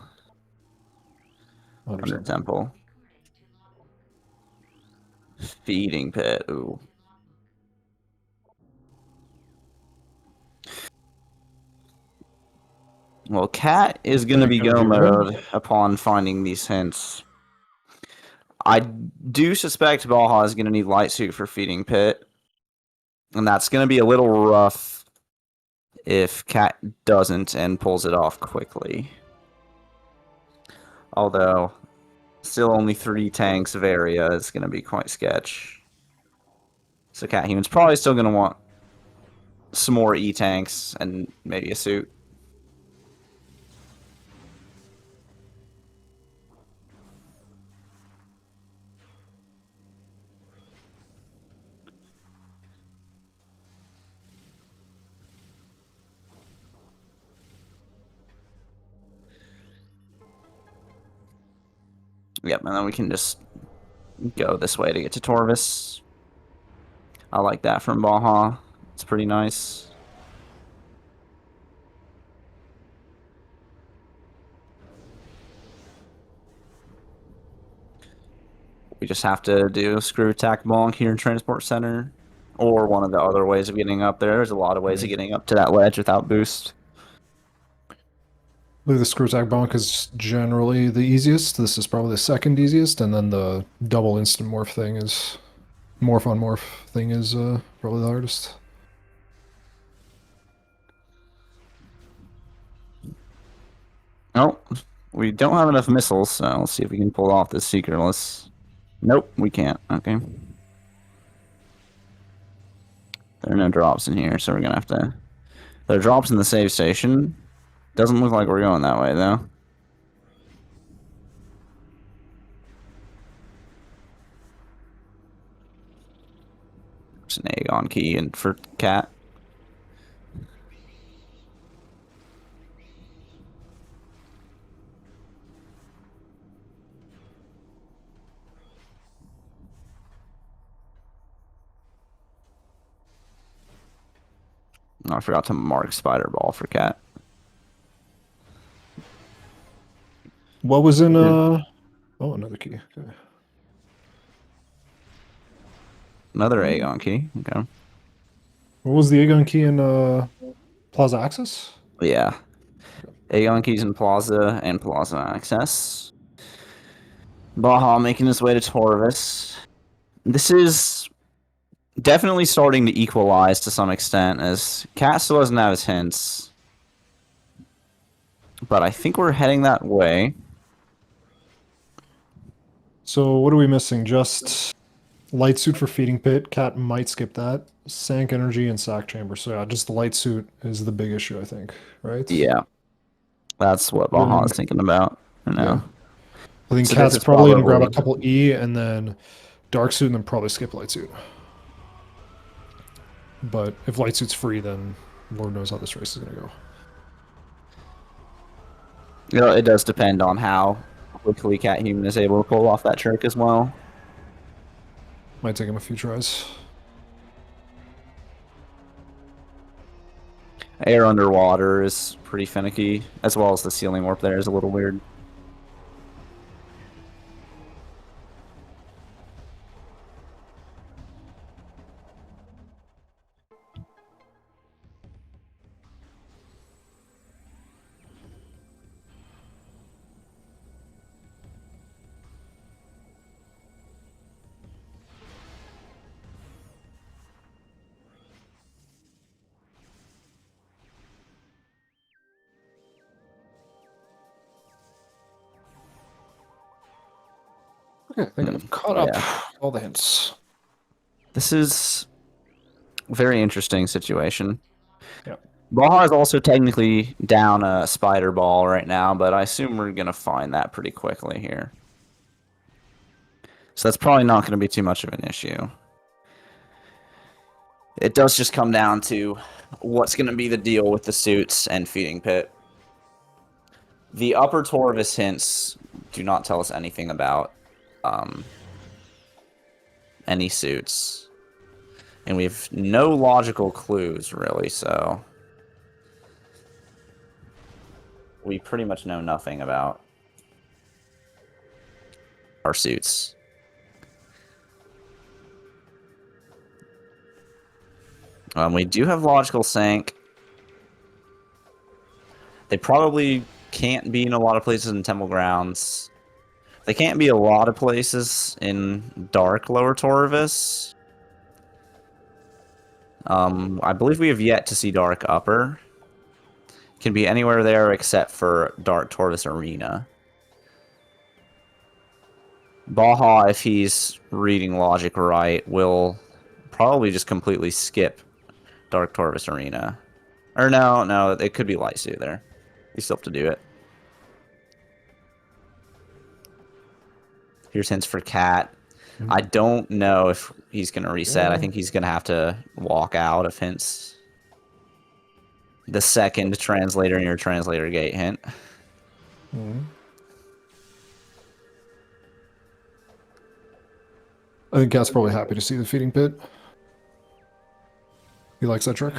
Under 100%. temple. Feeding pit. Ooh. Well, Cat is going to Tank be go energy red. mode upon finding these hints. I do suspect Baja is going to need light suit for feeding pit. And that's going to be a little rough if Cat doesn't and pulls it off quickly. Although, still only 3 tanks of area is going to be quite sketch. So Cat Human's probably still going to want some more E-tanks and maybe a suit. Yep, and then we can just go this way to get to Torvis. I like that from Baja. It's pretty nice. We just have to do screw attack bonk here in Transport Center. Or one of the other ways of getting up there. There's a lot of ways of getting up to that ledge without boost. I believe the screw attack bonk is generally the easiest. This is probably the second easiest, and then the double instant morph thing is morph on morph thing is probably the hardest. Oh, we don't have enough missiles, so let's see if we can pull off this secretless. Nope, we can't. Okay. There are no drops in here, so we're gonna have to... There are drops in the save station. Doesn't look like we're going that way, though. There's an Aegon key and for Cat. Oh, I forgot to mark Spider Ball for Cat. What was in Oh, another key. Okay. Another Aegon key. Okay. What was the Aegon key in Plaza Access? Yeah. Aegon keys in Plaza and Plaza Access. Baja making his way to Torvis. This is definitely starting to equalize to some extent, as Cat still doesn't have his hints. But I think we're heading that way. So what are we missing? Just light suit for feeding pit. Cat might skip that. Sank energy and sack chamber. So yeah, just the light suit is the big issue, I think. Right? Yeah. That's what Baja is thinking about. I know. Yeah. I think So Cat's this is probably gonna grab a probably... couple E and then dark suit and then probably skip light suit. But if light suit's free, then Lord knows how this race is gonna go. You know, it does depend on how quickly Cat Human is able to pull off that trick as well. Might take him a few tries. Air underwater is pretty finicky, as well as the ceiling warp there is a little weird. Okay, I think I've caught up Yeah. all the hints. This is a very interesting situation. Yeah. Baja is also technically down a spider ball right now, but I assume we're going to find that pretty quickly here. So that's probably not going to be too much of an issue. It does just come down to what's going to be the deal with the suits and feeding pit. The upper Torvis hints do not tell us anything about any suits. And we have no logical clues, really, so we pretty much know nothing about our suits. We do have logical sync. They probably can't be in a lot of places in Temple Grounds. They can't be a lot of places in Dark Lower Torvis. I believe we have yet to see Dark Upper. Can be anywhere there except for Dark Torvis Arena. Baja, if he's reading logic right, will probably just completely skip Dark Torvis Arena. Or no, it could be Light Suit there. You still have to do it. Here's hints for Cat. I don't know if he's going to reset. I think he's going to have to walk out of hints. The second translator in your translator gate hint. I think Cat's probably happy to see the feeding pit. He likes that trick.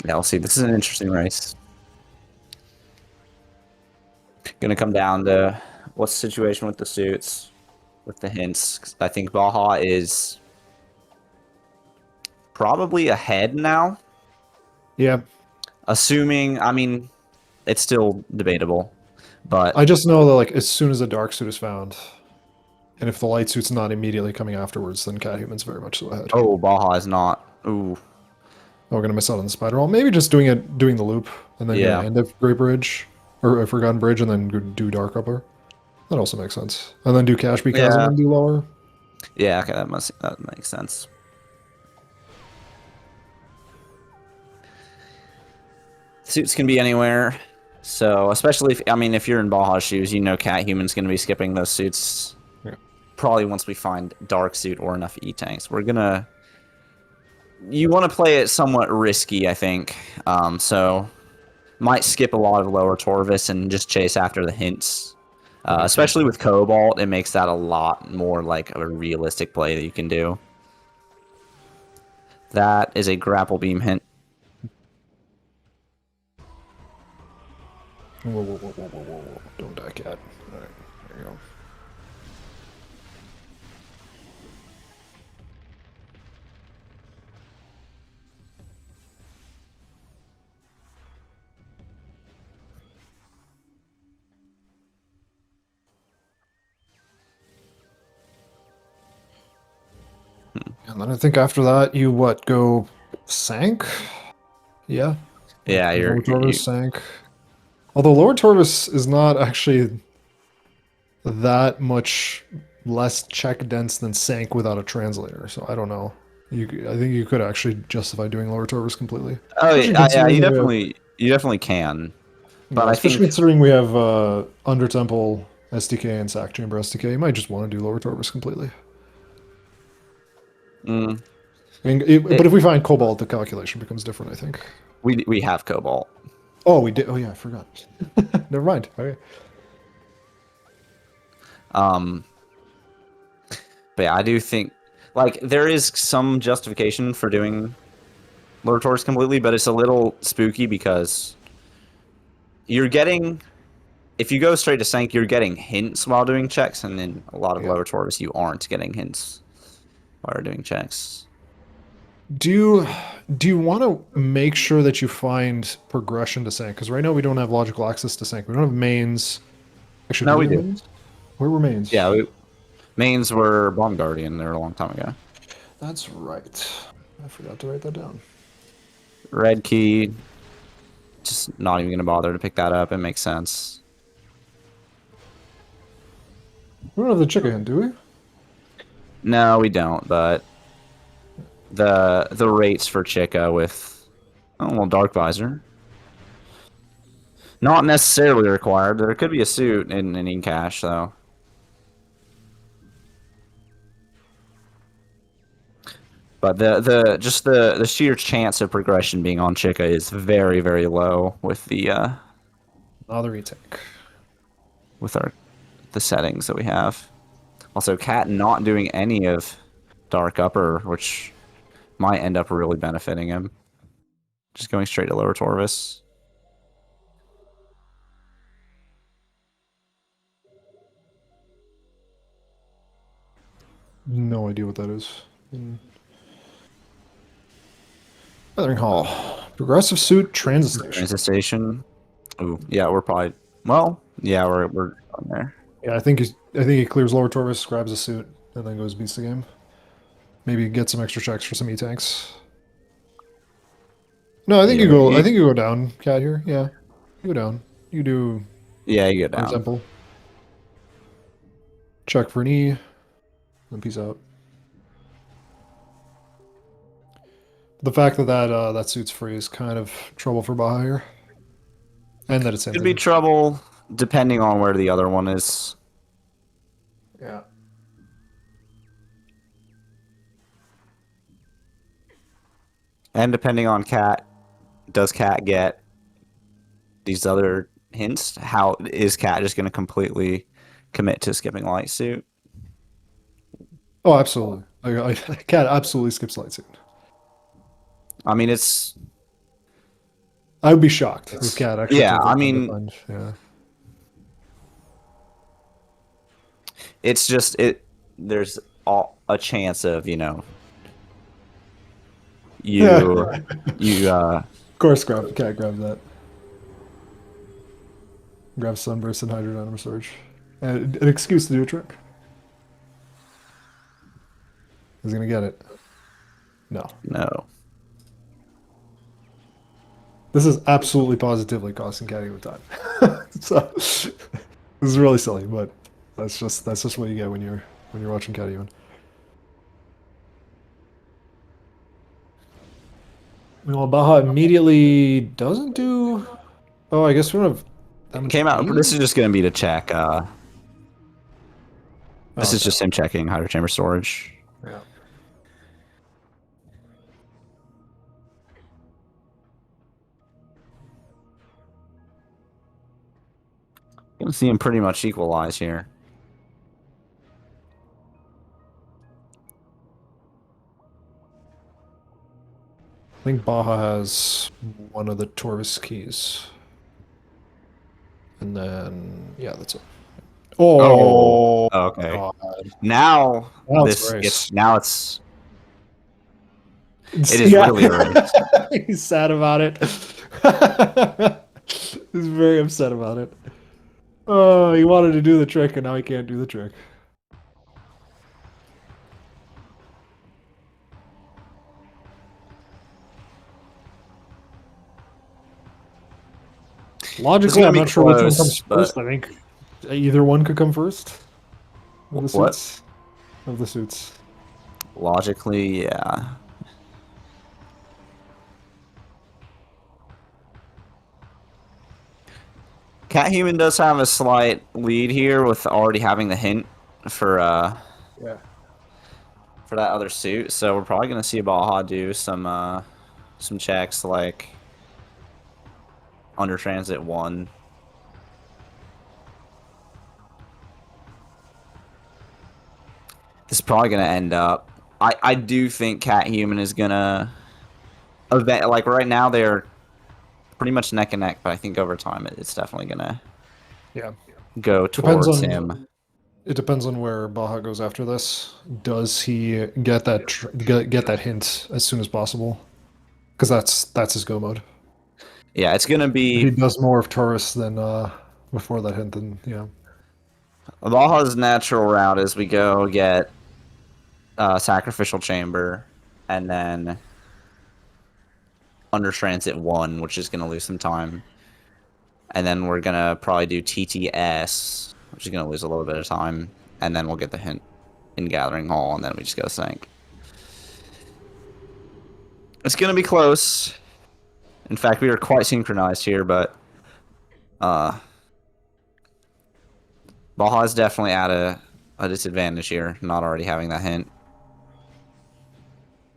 Yeah, we'll see. This is an interesting race. Going to come down to what's the situation with the suits, with the hints. I think Baja is probably ahead now. Yeah. Assuming, I mean, it's still debatable, but I just know that like as soon as the dark suit is found, and if the light suit's not immediately coming afterwards, then Cathuman's very much so ahead. oh, Baja is not. Ooh, We're gonna miss out on the spider wall. Maybe just doing the loop and then Yeah. get end of Great Bridge or Forgotten Bridge and then do Dark Upper. That also makes sense. And then do Cashby Chasm Yeah. and do lower. yeah, okay, that makes sense. Suits can be anywhere, so especially if you're in Baja's shoes, you know Cathuman's going to be skipping those suits. Yeah. Probably once we find Dark Suit or enough E-Tanks. You want to play it somewhat risky, I think. So might skip a lot of lower Torvis and just chase after the hints. Especially with Cobalt, it makes that a lot more like a realistic play that you can do. That is a grapple beam hint. Whoa. Don't die, Cat. Alright, there you go. And then I think after that, you go Sank? Yeah. Yeah, Lower Torvis, Sank. Although Lower Torvis is not actually that much less check dense than Sank without a translator, so I don't know. I think you could actually justify doing Lower Torvis completely. Oh Especially yeah, considering you that we definitely can. But have, I especially think considering we have Under Temple SDK and Sack Chamber SDK, you might just want to do Lower Torvis completely. mm, But if we find Cobalt, the calculation becomes different, I think. we have Cobalt. Oh, we did. Oh, yeah, I forgot. Never mind. Okay. But yeah, I do think like there is some justification for doing Lord Taurus completely, but it's a little spooky because you're getting if you go straight to Sank, you're getting hints while doing checks, and in a lot of Yeah. lower Taurus, you aren't getting hints while you're doing checks. Do you want to make sure that you find progression to Sank? Because right now we don't have logical access to Sank. We don't have mains. Actually, No, do we have do. mains? Where were mains? Yeah, mains were Bomb Guardian there a long time ago. That's right. I forgot to write that down. Red key, just not even gonna bother to pick that up. It makes sense. We don't have the chicken, do we? No, we don't. But the rates for Chica with Dark Visor, not necessarily required. There could be a suit in an Incash though. But the sheer chance of progression being on Chica is very, very low with Another retake. our the settings that we have. Also, Cat not doing any of Dark Upper, which might end up really benefiting him. Just going straight to lower Torvis. No idea what that is. Feathering Hall. Progressive suit transit station. Transit station. Ooh, yeah, we're probably yeah, we're on there. Yeah, I think he clears lower Torvis, grabs a suit, and then goes beats the game. Maybe get some extra checks for some E-tanks. No, I think you go. I think you go down, Cat here. Yeah, you go down. You do. Yeah, you go down. Temple. Check for an E. Then peace out. The fact that that suit's free is kind of trouble for Baja here, and that it's could be trouble depending on where the other one is. Yeah. And depending on Cat, does Cat get these other hints? How is Cat just going to completely commit to skipping light suit? Oh, absolutely. Cat absolutely skips light suit. I mean, it's. I would be shocked if Cat actually. Yeah, I mean, yeah. It's just there's a chance of you Of course, Cat grab that. Grab Sunburst and Hydrodynamo Surge. And an excuse to do a trick. He's gonna get it. No. This is absolutely positively costing Caddy with time. So this is really silly, but that's just what you get when you're watching Caddy win. Meanwhile, Baja immediately doesn't do. Oh, I guess we don't have. That much Came out. speed? This is just going to be to check. This is just him checking hydro chamber storage. Yeah. You can see him pretty much equalize here. I think Baja has one of the Torvis keys. And then, yeah, that's it. Oh, okay. God. Now it's it is really a race. He's sad about it. He's very upset about it. Oh, he wanted to do the trick and now he can't do the trick. Logically, I'm not sure which one comes first. I think either one could come first. Of the suits. Logically, yeah. Cat Human does have a slight lead here with already having the hint for for that other suit, so we're probably gonna see Baja do some checks like under transit 1. This is probably gonna end up. I do think Cat Human is gonna like right now they're pretty much neck and neck, but I think over time it's definitely gonna go towards him. It depends on where Baja goes after this. Does he get that get that hint as soon as possible? Because that's his go mode. Yeah, it's gonna be. If he does more of Taurus than before that hint, then yeah. Baja's natural route is we go get Sacrificial Chamber, and then under transit 1, which is gonna lose some time, and then we're gonna probably do TTS, which is gonna lose a little bit of time, and then we'll get the hint in Gathering Hall, and then we just go Sync. It's gonna be close. In fact, we are quite synchronized here, but Baja is definitely at a disadvantage here, not already having that hint.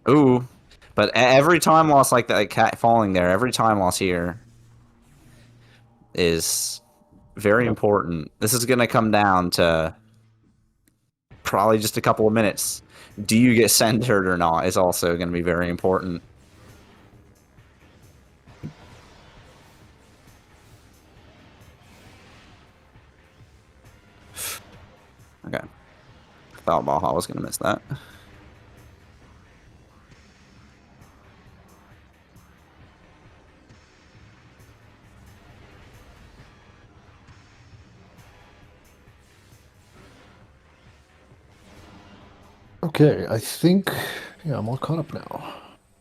Ooh, but every time loss like that cat falling there, every time loss here is very Yep. important. This is gonna come down to probably just a couple of minutes. Do you get centered or not is also gonna be very important. Okay. I thought Baja was gonna miss that. Okay, I think, yeah, I'm all caught up now.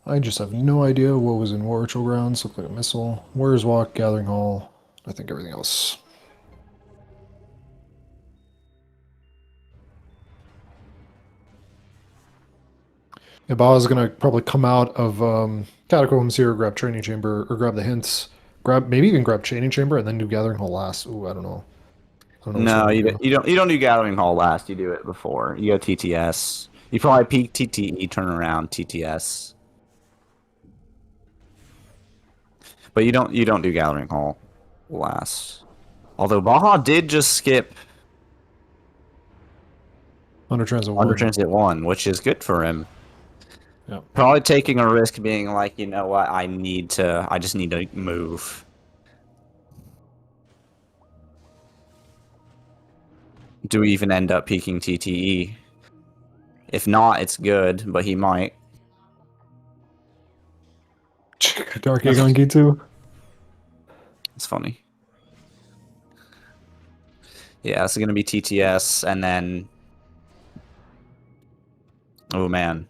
I just have no idea what was in War Ritual Grounds. Looked like a missile. Warriors Walk, Gathering Hall. I think everything else. Iba's gonna probably come out of Catacombs here, grab Training Chamber, or grab the hints. Maybe even grab Training Chamber and then do Gathering Hall last. Ooh, I don't know. I don't know which one No, to do. you don't do Gathering Hall last. You do it before. You go TTS. You probably peak TTE, turn around TTS, but you don't do Gathering Hall last. Although Baja did just skip Under Transit Under 1. Transit 1, which is good for him. Yeah. Probably taking a risk being like, you know what, I just need to move. Do we even end up peaking TTE? If not, it's good, but he might. Dark Egg on Gitu. It's funny. Yeah, this is gonna be TTS, and then... Oh, man.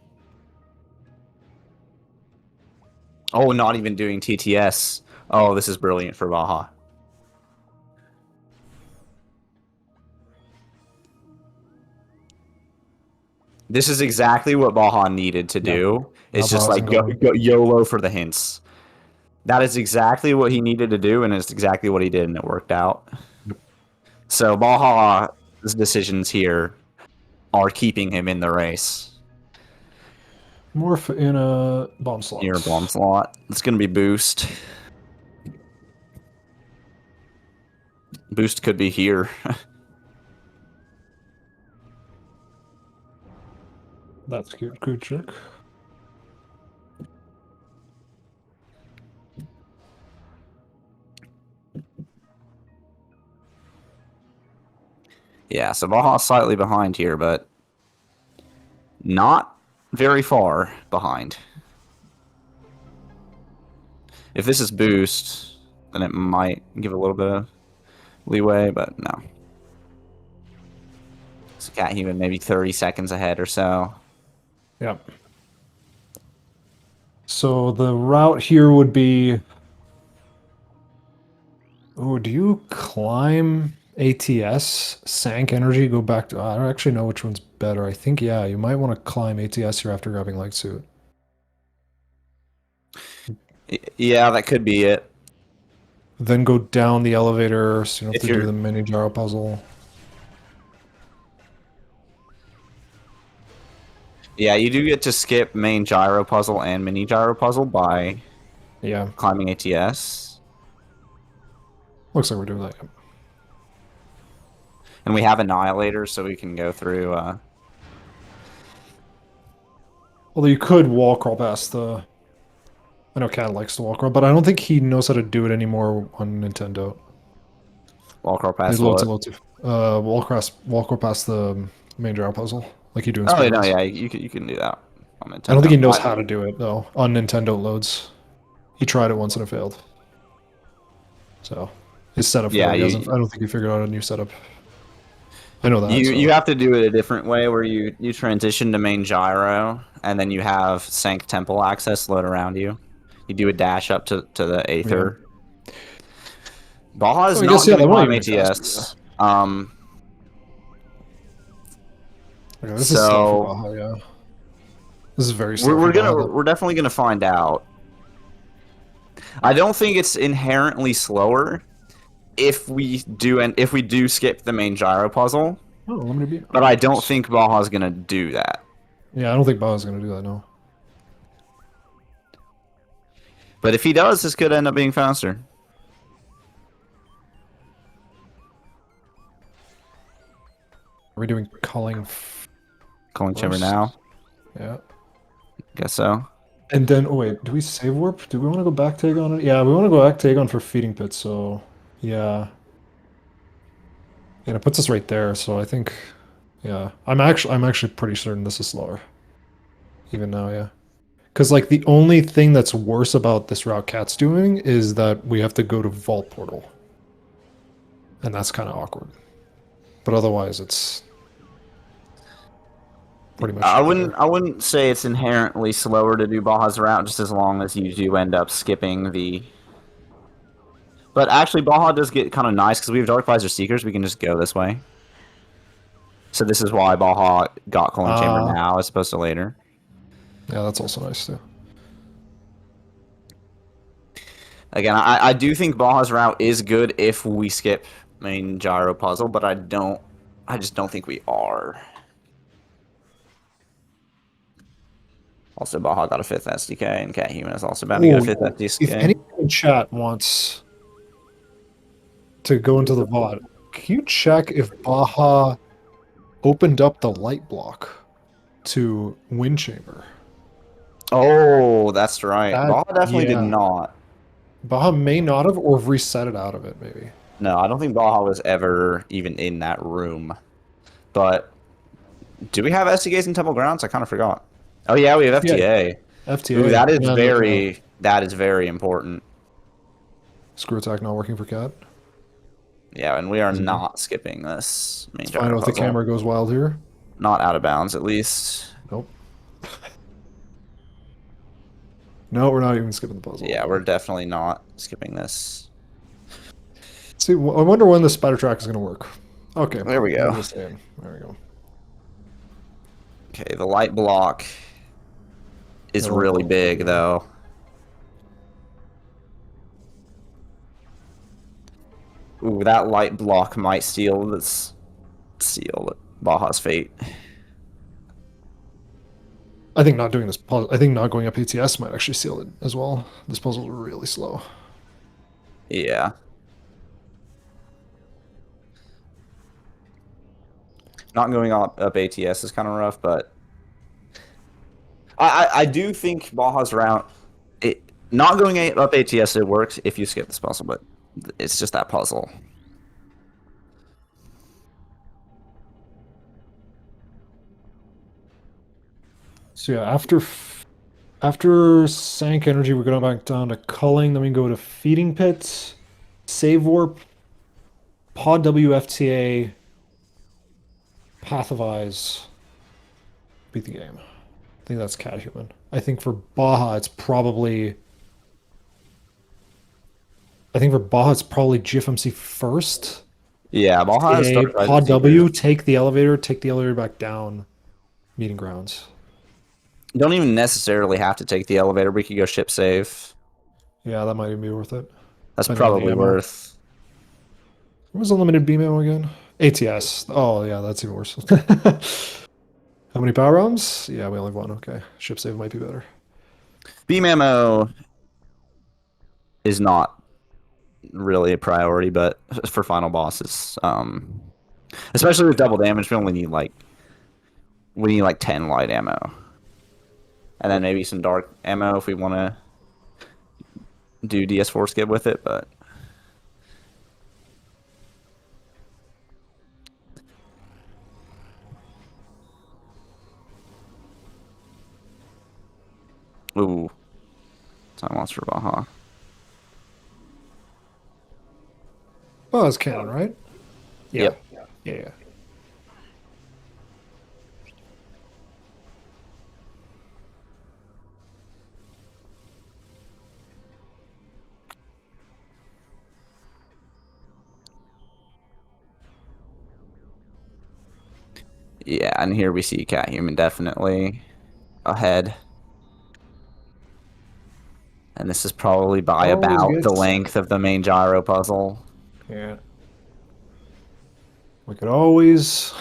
Oh, not even doing TTS. Oh, this is brilliant for Baja. This is exactly what Baja needed to Yeah. do. Now It's just Baja's like going. go YOLO for the hints. That is exactly what he needed to do, and it's exactly what he did, and it worked out. So Baja's decisions here are keeping him in the race. Morph in a bomb Near a bomb slot. slot. It's going to be boost. Boost could be here. That's cute. Good trick. Yeah, so Baja's slightly behind here, but not very far behind. If this is boost, then it might give a little bit of leeway, but no. So got even maybe 30 seconds ahead or so. Yeah. So the route here would be. Oh, do you climb ATS, Sank Energy, go back to. I don't actually know which one's better. I think, yeah, you might want to climb ATS here after grabbing Light Suit. Yeah, that could be it. Then go down the elevator, so you don't have If to do you're the mini gyro puzzle. Yeah, you do get to skip main gyro puzzle and mini gyro puzzle by Yeah, climbing ATS. looks like we're doing that. Yeah. And we have Annihilator, so we can go through... Although you could wall crawl past the. I know Cat likes to wall crawl, but I don't think he knows how to do it anymore on Nintendo. Walk He past loads what? and loads of wall crawl past the main gyro puzzle, like you do in Oh, no, speedruns. yeah, you can do that on I don't think Nintendo. he knows how to do it though on Nintendo loads. He tried it once and it failed. So his setup Yeah, failed. He hasn't. I don't think he figured out a new setup. I know that. you So have to do it a different way where you transition to main gyro, and then you have Sank Temple access load around you. You do a dash up to the yeah. Aether. Baja is Oh, I not guess yeah. going to That might climb even be faster. Yeah. ATS. Okay, this is slow for So Baja. Yeah. This is very slow for we're Baja. we're definitely gonna find out. I don't think it's inherently slower if we do skip the main gyro puzzle, Oh, let me be. but I don't think Baja's gonna do that. Yeah, I don't think Baja's gonna do that. No. But if he does, this could end up being faster. Are we doing culling Calling chamber first? now. Yeah. Guess so. And then, oh wait, do we save warp? Do we want to go back tag on it? Yeah, we want to go back tag on for feeding pit, so yeah. And it puts us right there, so I think yeah. I'm actually pretty certain this is slower. Even now, yeah. Because like the only thing that's worse about this route Cat's doing is that we have to go to Vault Portal. And that's kind of awkward. But otherwise it's pretty much I should be wouldn't. there. I wouldn't say it's inherently slower to do Baja's route, just as long as you do end up skipping the. But actually, Baja does get kind of nice because we have Dark Visor Seekers. We can just go this way. So this is why Baja got Calling Chamber now as opposed to later. Yeah, that's also nice too. Again, I do think Baja's route is good if we skip main gyro puzzle, but I just don't think we are. Also, Baja got a 5th SDK, and Cat Human is also about to get a 5th If SDK. anyone in chat wants to go into the VOD, can you check if Baja opened up the light block to Wind Chamber? Oh, that's right. That, Baja definitely did yeah. not. Baja may not have, or have reset it out of it, maybe. No, I don't think Baja was ever even in that room. But do we have SDKs in Temple Grounds? I kind of forgot. Oh yeah, we have FTA. FTA. Ooh, that is And, very important. screw attack not working for Cat. Yeah, and we are not skipping this main Let's find gyro out if the puzzle. camera goes wild here. Not out of bounds, at least. Nope. No, we're not even skipping the puzzle. Yeah, we're definitely not skipping this. See, I wonder when the spider track is going to work. Okay. There we go. There we go. Okay, the light block is Yeah, the light really block's big, big. though. Ooh, that light block might seal Baja's fate. I think not doing this puzzle, I think not going up ATS might actually seal it as well. This puzzle is really slow. Yeah. Not going up ATS is kind of rough, but I do think Baja's route, not going up ATS, it works if you skip this puzzle, but it's just that puzzle. So yeah, after Sank Energy, we're going back down to culling, then we go to Feeding Pit, Save Warp, Pod WFTA, Path of Eyes, beat the game. I think that's Cat Human. I think for Baja, it's probably GFMC first. Yeah, Baja has A Dark Visor Pod Seeker. W, take the elevator back down, Meeting Grounds. Don't even necessarily have to take the elevator. We could go ship save. Yeah, that might even be worth it. That's Depending on the probably ammo. worth. What was unlimited beam ammo again? ATS. Oh yeah, that's even worse. How many power rounds? Yeah, we only have one. Okay, ship save might be better. Beam ammo is not really a priority, but for final bosses, especially with double damage, we need like 10 light ammo, and then maybe some dark ammo if we want to do DS4 skip with it. But ooh, time lost for Baja. Oh, it's canon, right? Yeah. Yep. Yeah. Yeah, and here we see Cat Human definitely ahead. And this is probably by about the length of the main gyro puzzle. Yeah. We could always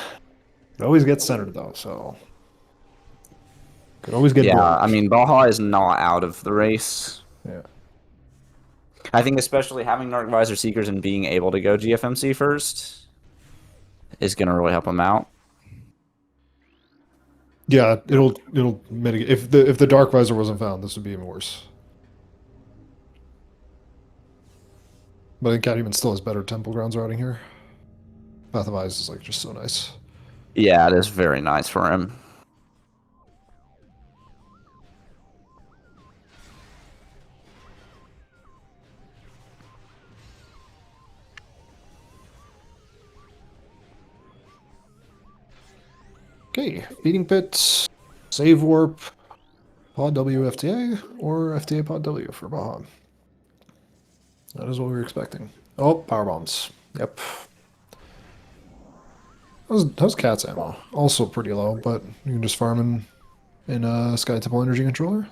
get centered though, so could always get Yeah, broke. I mean Baja is not out of the race. Yeah. I think especially having Dark Visor Seekers and being able to go GFMC first is going to really help him out. Yeah, it'll mitigate if the Dark Visor wasn't found, this would be even worse. But I think Cathuman still has better Temple Grounds routing here. Path of Eyes is like just so nice. Yeah, it is very nice for him. Okay, Feeding Pit, Save Warp, Pod W FTA, or FTA Pod W for Baja. That is what we were expecting. Oh, Power Bombs. Yep. How's Cat's ammo? Also pretty low, but you can just farm in a Sky Temple Energy Controller.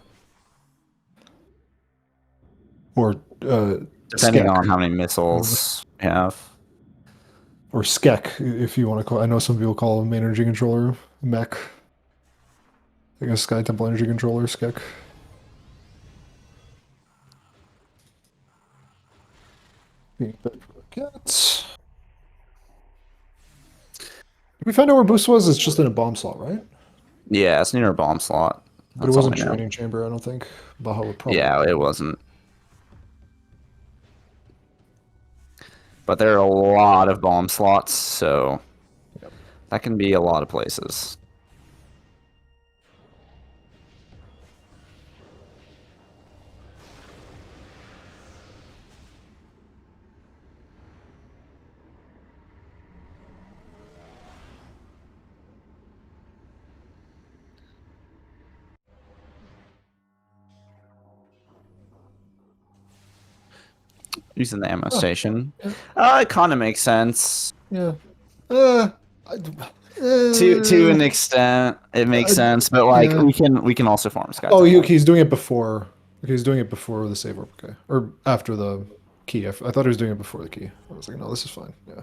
Or Depending Skek. on how many missiles you have. Or Skek, if you want to call. I know some people call him Energy Controller mech. I guess Sky Temple Energy Controller Skek. Cats. Did we find out where Boost was? It's just in a bomb slot, right? Yeah, it's near a bomb slot. But it That's all wasn't we know. training chamber, I don't think. Baja would probably. Yeah, it wasn't. But there are a lot of bomb slots, so that can be a lot of places. Using the ammo station. It kind of makes sense. Yeah. To an extent, it makes sense, but like yeah. we can also farm Sky. Oh, Temple. he's doing it before. He's doing it before the save warp. Okay, or after the key. I thought he was doing it before the key. I was like, no, this is fine. Yeah.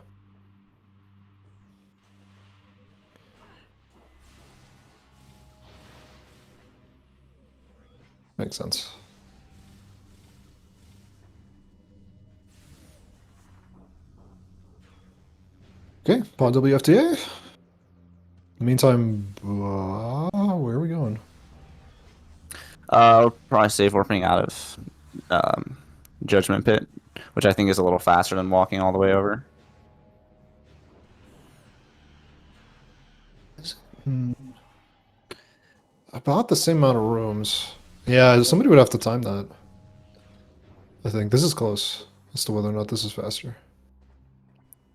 Makes sense. Okay, Pod WFTA. In the meantime, where are we going? Probably save warping out of Judgment Pit, which I think is a little faster than walking all the way over. About the same amount of rooms. Yeah, somebody would have to time that. I think this is close as to whether or not this is faster.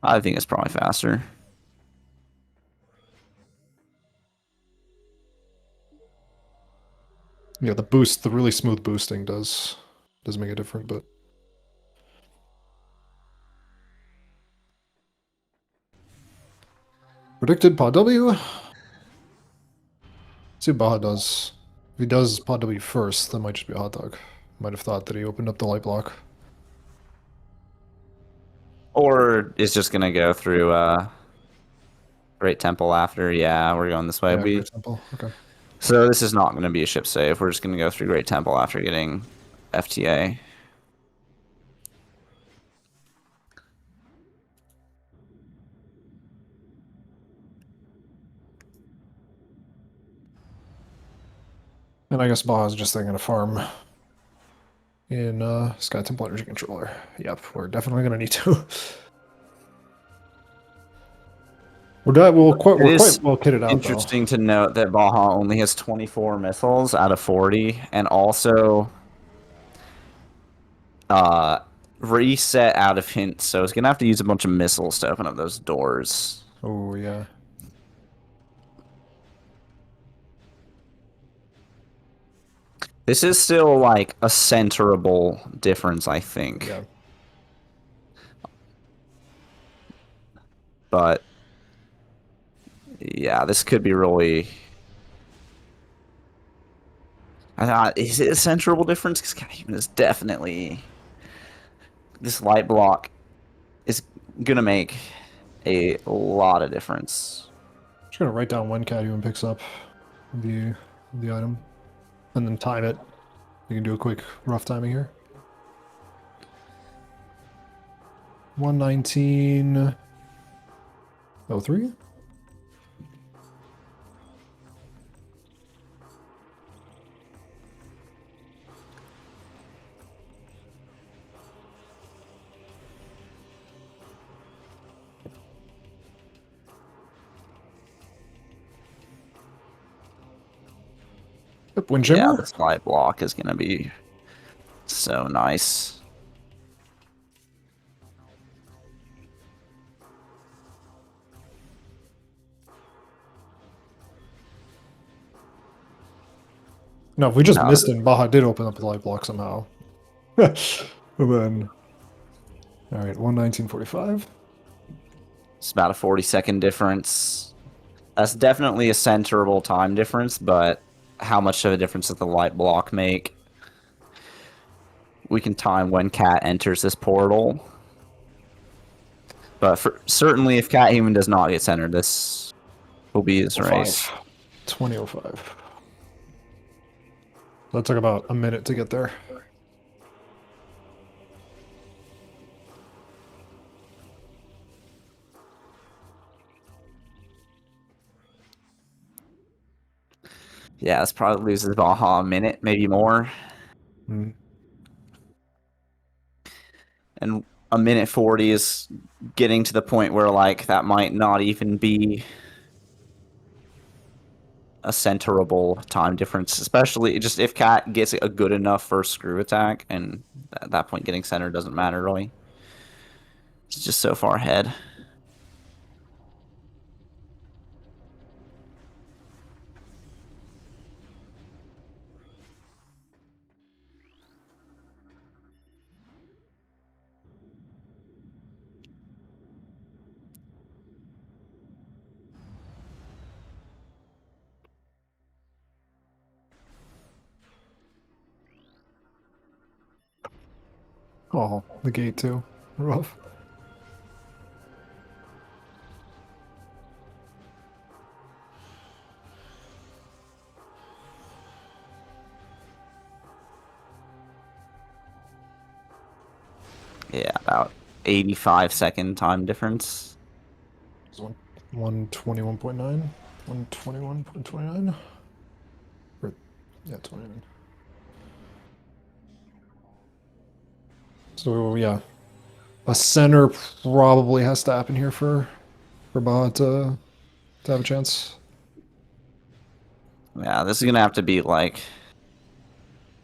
I think it's probably faster. Yeah, the boost, the really smooth boosting does make it different, but predicted Pod W. See what Baja does. If he does Pod W first, that might just be a hot dog. Might have thought that he opened up the light block. Or is just gonna go through Great Temple after. Yeah, we're going this way. Yeah, Great Temple. Okay. So this is not gonna be a ship save. We're just gonna go through Great Temple after getting FTA. And I guess Baja's just thinking of farm in Sky Temple Energy Controller. Yep, we're definitely gonna need to. We're quite well kitted out. Interesting to note that Baja only has 24 missiles out of 40, and also reset out of hints, so it's gonna have to use a bunch of missiles to open up those doors. Oh yeah. This is still like a centerable difference, I think. Yeah. But yeah, this could be really. Is it a centerable difference? Because Cathuman is definitely. This light block is gonna make a lot of difference. Just gonna write down when Cathuman picks up the item, and then time it. You can do a quick rough timing here. 119.03. Yep, wind Yeah, shimmer. this light block is gonna be so nice. No, if we just No, missed it, and Baja did open up the light block somehow. And then, all right, 119.45. it's about a 40-second difference. That's definitely a centerable time difference, but how much of a difference does the light block make? We can time when Cat enters this portal. But certainly if Cat Human does not get centered, this will be his race. 20.05. That took about a minute to get there. Yeah, this probably loses Baja a minute, maybe more. Mm. And a minute 40 is getting to the point where, like, that might not even be a centerable time difference, especially just if Cat gets a good enough first screw attack, and at that point getting centered doesn't matter really. It's just so far ahead. Oh, the gate too. Rough. Yeah, about 85-second time difference. 121.9. 121.29. Yeah, 29. So yeah, a center probably has to happen here for Baja to have a chance. Yeah, this is gonna have to be like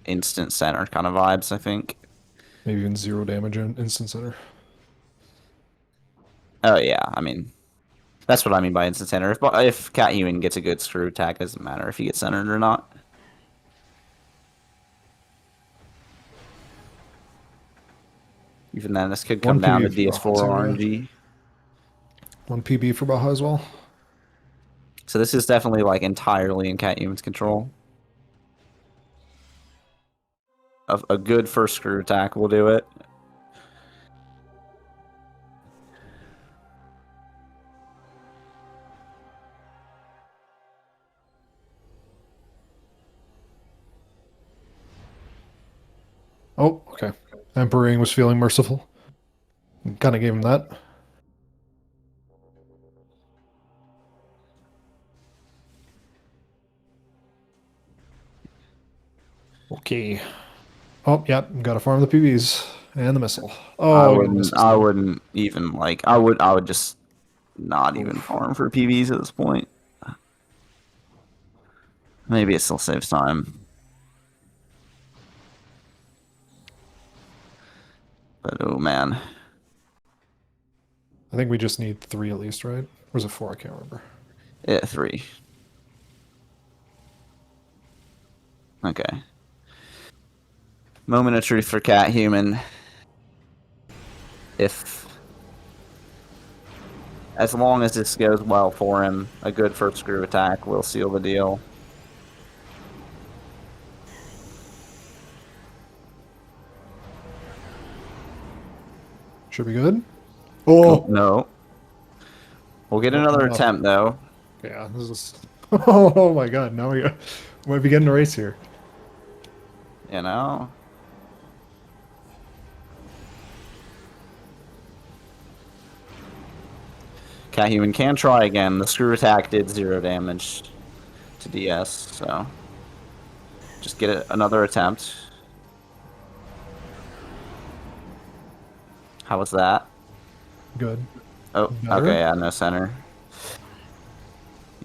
instant center kind of vibes, I think. Maybe even 0 damage in instant center. Oh yeah, I mean, that's what I mean by instant center. If Cat Human gets a good screw attack, it doesn't matter if he gets centered or not. Even then, this could come One down PB to for Baja DS4 too, yeah. RNG. One PB for Baja as well. So this is definitely like entirely in Cat Human's control. A good first screw attack will do it. Oh, okay. Emperor was feeling merciful. Kind of gave him that. Okay. Oh, yeah. Gotta farm the PBs and the missile. I Oh, you missed wouldn't. this I time. wouldn't even like. I would. I would just not even Oof. farm for PVs at this point. Maybe it still saves time. But oh man. I think we just need 3 at least, right? Or is it 4? I can't remember. Yeah, 3. Okay. Moment of truth for Cat Human. If, as long as this goes well for him, a good first screw attack will seal the deal. Should be good. Oh, No. We'll get nope, not another enough. attempt, though. Yeah, this is. Oh my god, now we might be getting a race here. You know? Cat Human can try again. The screw attack did 0 damage to DS, so just get it another attempt. How was that? Good. Oh, Better? okay, yeah, no center.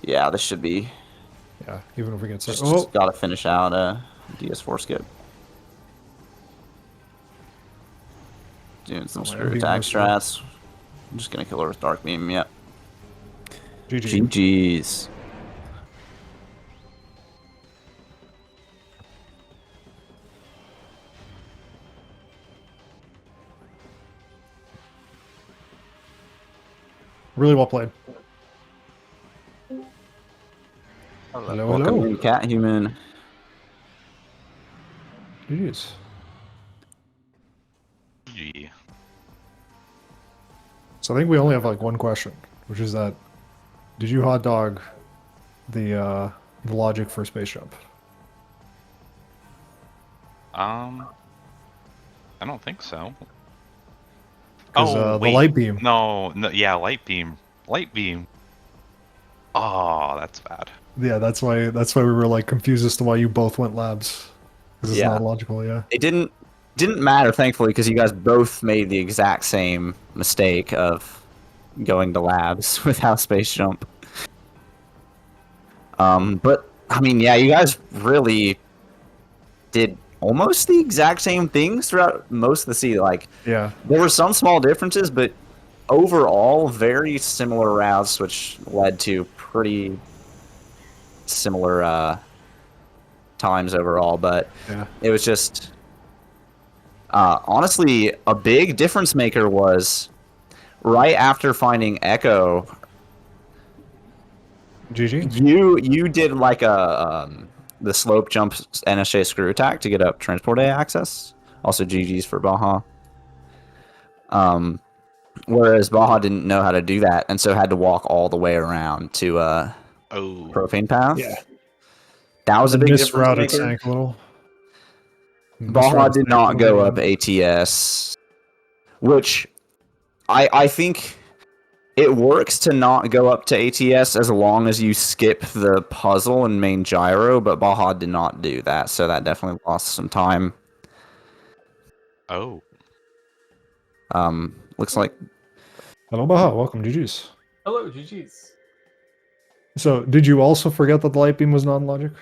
Yeah, this should be. Yeah, even if we get Just gotta finish out a DS4 skip. Doing some screw attack strats. I'm just gonna kill her with Dark Beam, yep. GG. GG's. Really well played. Hello, welcome in, Cat Human. GG's. GG. So I think we only have like one question, which is that did you hot dog the logic for space jump? I don't think so. 'Cause, Oh, the wait. light beam. No, yeah, light beam. Light beam. Oh, that's bad. Yeah, that's why we were like confused as to why you both went labs. Because it's Yeah. not logical, yeah. It didn't matter, thankfully, because you guys both made the exact same mistake of going to labs without space jump. But I mean, yeah, you guys really did almost the exact same things throughout most of the season. Like, Yeah. there were some small differences, but overall, very similar routes, which led to pretty similar times overall. But Yeah. it was just honestly a big difference maker was right after finding Echo. GG. You did like a the slope jump NSJ screw attack to get up transport A access. Also GG's for Baja. Whereas Baja didn't know how to do that, and so had to walk all the way around to Profane Path. Yeah. That was a big difference Misrouted maker. sank a little. Baja Misrouted did sank not a go little up ATS, which I think it works to not go up to ATS as long as you skip the puzzle and main gyro, but Baja did not do that, so that definitely lost some time. Oh. Looks like Hello, Baja. Welcome, GG's. Hello, GG's. So, did you also forget that the light beam was non-logic?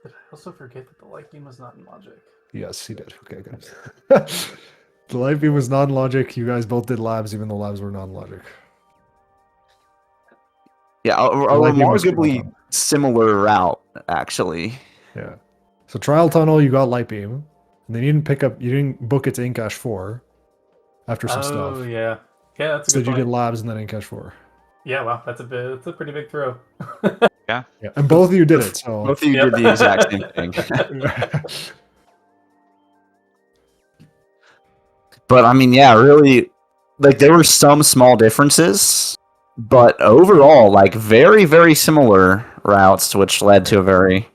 Did I also forget that the light beam was not in logic? Yes, he did. Okay, good. The light beam was non-logic. You guys both did labs, even though labs were non-logic. yeah, a light beam was remarkably trial tunnel. similar route actually. Yeah. So trial tunnel, you got light beam, and then you didn't book its Incash 4 after some stuff. Oh yeah, yeah, that's a So good you point. did labs and then Incash 4. Yeah, wow, that's a pretty big throw. Yeah. Yeah, and both of you did it. So Both of you Yep. did the exact same thing. But I mean, yeah, really, like there were some small differences, but overall, like very, very similar routes, which led to a very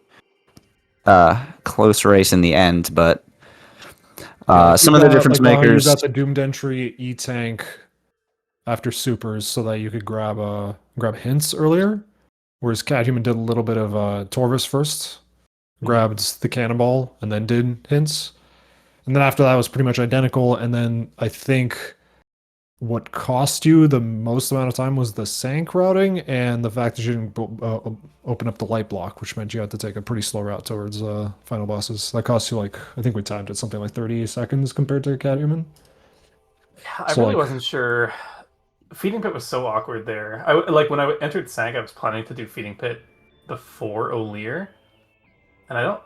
close race in the end. But some of the difference makers. You got the doomed entry E-tank after supers so that you could grab hints earlier, whereas Cathuman did a little bit of Torvis first, grabbed the cannonball, and then did hints. And then after that was pretty much identical. And then I think what cost you the most amount of time was the sank routing and the fact that you didn't open up the light block, which meant you had to take a pretty slow route towards final bosses. That cost you like, I think we timed it something like 30 seconds compared to Cathuman. I really wasn't sure. Feeding pit was so awkward there. Like when I entered sank, I was planning to do feeding pit before O'Lear, and I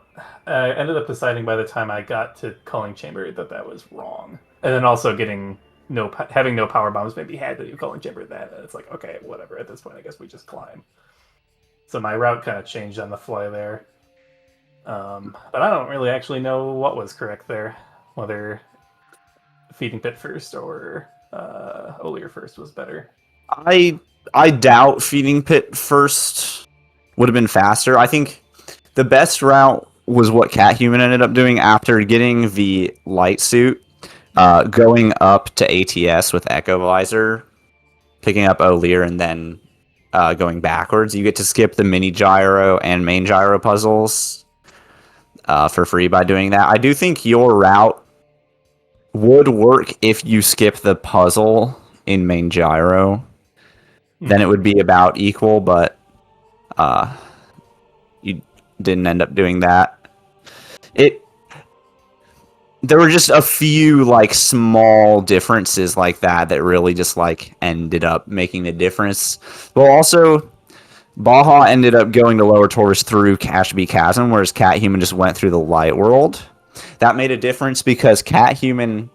ended up deciding by the time I got to Culling Chamber that was wrong, and then also having no power bombs maybe had to do Culling Chamber. That it's like, okay, whatever. At this point, I guess we just climb. So my route kind of changed on the fly there, but I don't really actually know what was correct there, whether feeding pit first or O'Lear first was better. I doubt feeding pit first would have been faster. I think the best route was what Cathuman ended up doing after getting the light suit, going up to ATS with Echo Visor picking up O'Lear and then going backwards. You get to skip the mini gyro and main gyro puzzles for free by doing that. I do think your route would work if you skip the puzzle in main gyro. Then it would be about equal, but you didn't end up doing that. There were just a few like small differences like that that really just like ended up making the difference. Well, also Baja ended up going to Lower Taurus through Cashby Chasm, whereas Cat Human just went through the Light World. That made a difference because Cat Human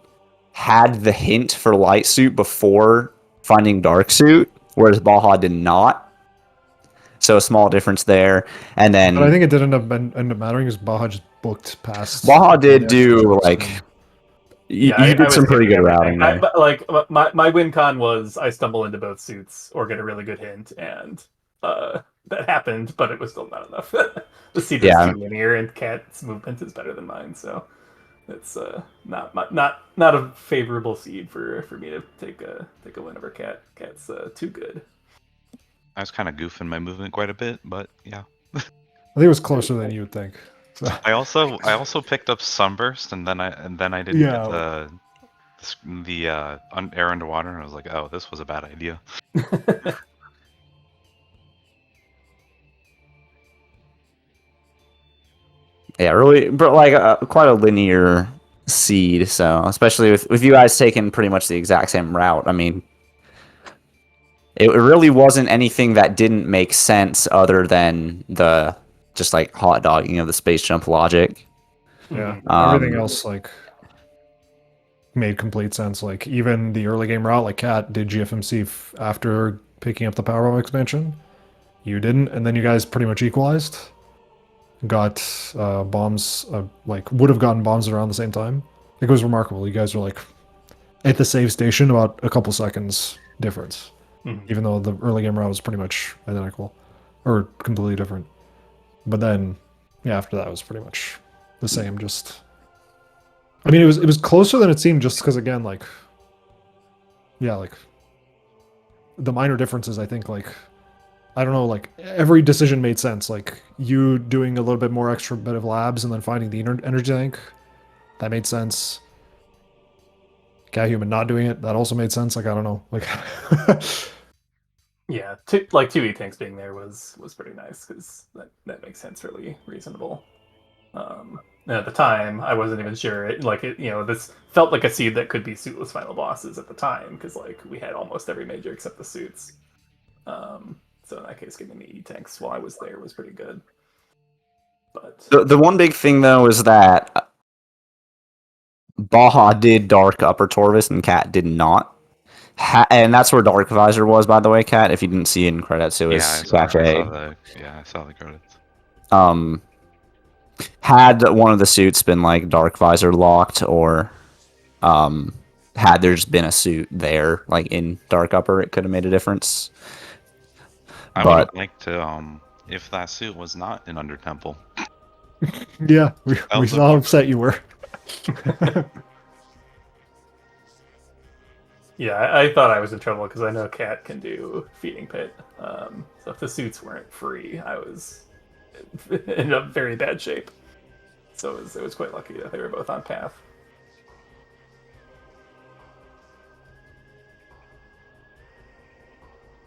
had the hint for Light Suit before finding Dark Suit, whereas Baja did not. So a small difference there, and then But I think it did end up mattering because Baja just booked past. Baja did the do extra like trips. you I did was some pretty skipping good everything. routing there. But like my win con was I stumble into both suits or get a really good hint, and that happened, but it was still not enough. The seed is too linear, and Cat's movement is better than mine, so it's not a favorable seed for me to take a win over Cat. Cat's too good. I was kind of goofing my movement quite a bit, but yeah. I think it was closer than you would think. So, I also picked up Sunburst, and then I didn't get the air underwater, and I was like, oh, this was a bad idea. Yeah, really, but like quite a linear seed. So especially with you guys taking pretty much the exact same route. I mean, it really wasn't anything that didn't make sense other than the just like hot dogging of the space jump logic. yeah, everything else like made complete sense. Like even the early game route, like Cat did GFMC after picking up the Power expansion. You didn't, and then you guys pretty much equalized. Got bombs, like would have gotten bombs around the same time. It was remarkable. You guys were like at the save station about a couple seconds difference, even though the early game route was pretty much identical or completely different. But then, yeah, after that it was pretty much the same. Just, I mean, it was closer than it seemed, just because again, like, yeah, like the minor differences. I think like. I don't know, like, every decision made sense. Like, you doing a little bit more extra bit of labs and then finding the energy tank, that made sense. Cat Human not doing it, that also made sense. Like, I don't know. Like, yeah, two E-tanks being there was pretty nice, because that makes sense, really reasonable. And at the time, I wasn't even sure. This felt like a seed that could be suitless final bosses at the time, because, like, we had almost every major except the suits. So in that case, getting the E-tanks while I was there was pretty good. But The one big thing though is that Baja did Dark Upper Torvis and Cat did not. And that's where Dark Visor was, by the way, Cat. If you didn't see it in credits, it was I Cache. saw the credits. Had one of the suits been like Dark Visor locked, or had there just been a suit there, like in Dark Upper, it could have made a difference. I would have liked to, if that suit was not in Under Temple. yeah, we saw how upset you were. yeah, I thought I was in trouble because I know Cat can do Feeding Pit. So if the suits weren't free, I was in a very bad shape. So it was quite lucky that they were both on path.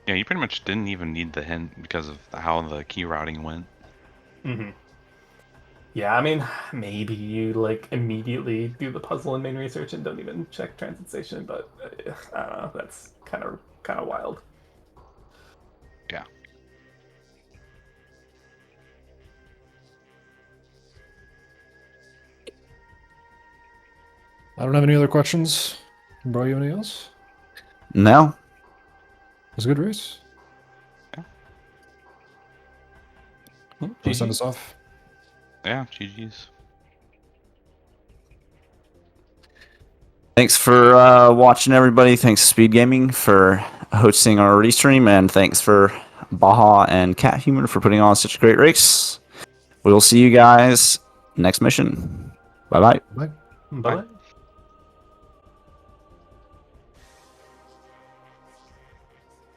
Yeah, you pretty much didn't even need the hint because of how the key routing went. Yeah, I mean, maybe you like immediately do the puzzle in main research and don't even check transit station, but I don't know. That's kind of wild. Yeah. I don't have any other questions. Bro, you have anything else? No. It was a good race. Yeah. Want to send us off? Yeah, GG's. Thanks for watching, everybody. Thanks to SpeedGaming for hosting our restream, and thanks for Baja and Cat Human for putting on such a great race. We will see you guys next mission. Bye-bye. Bye. Bye.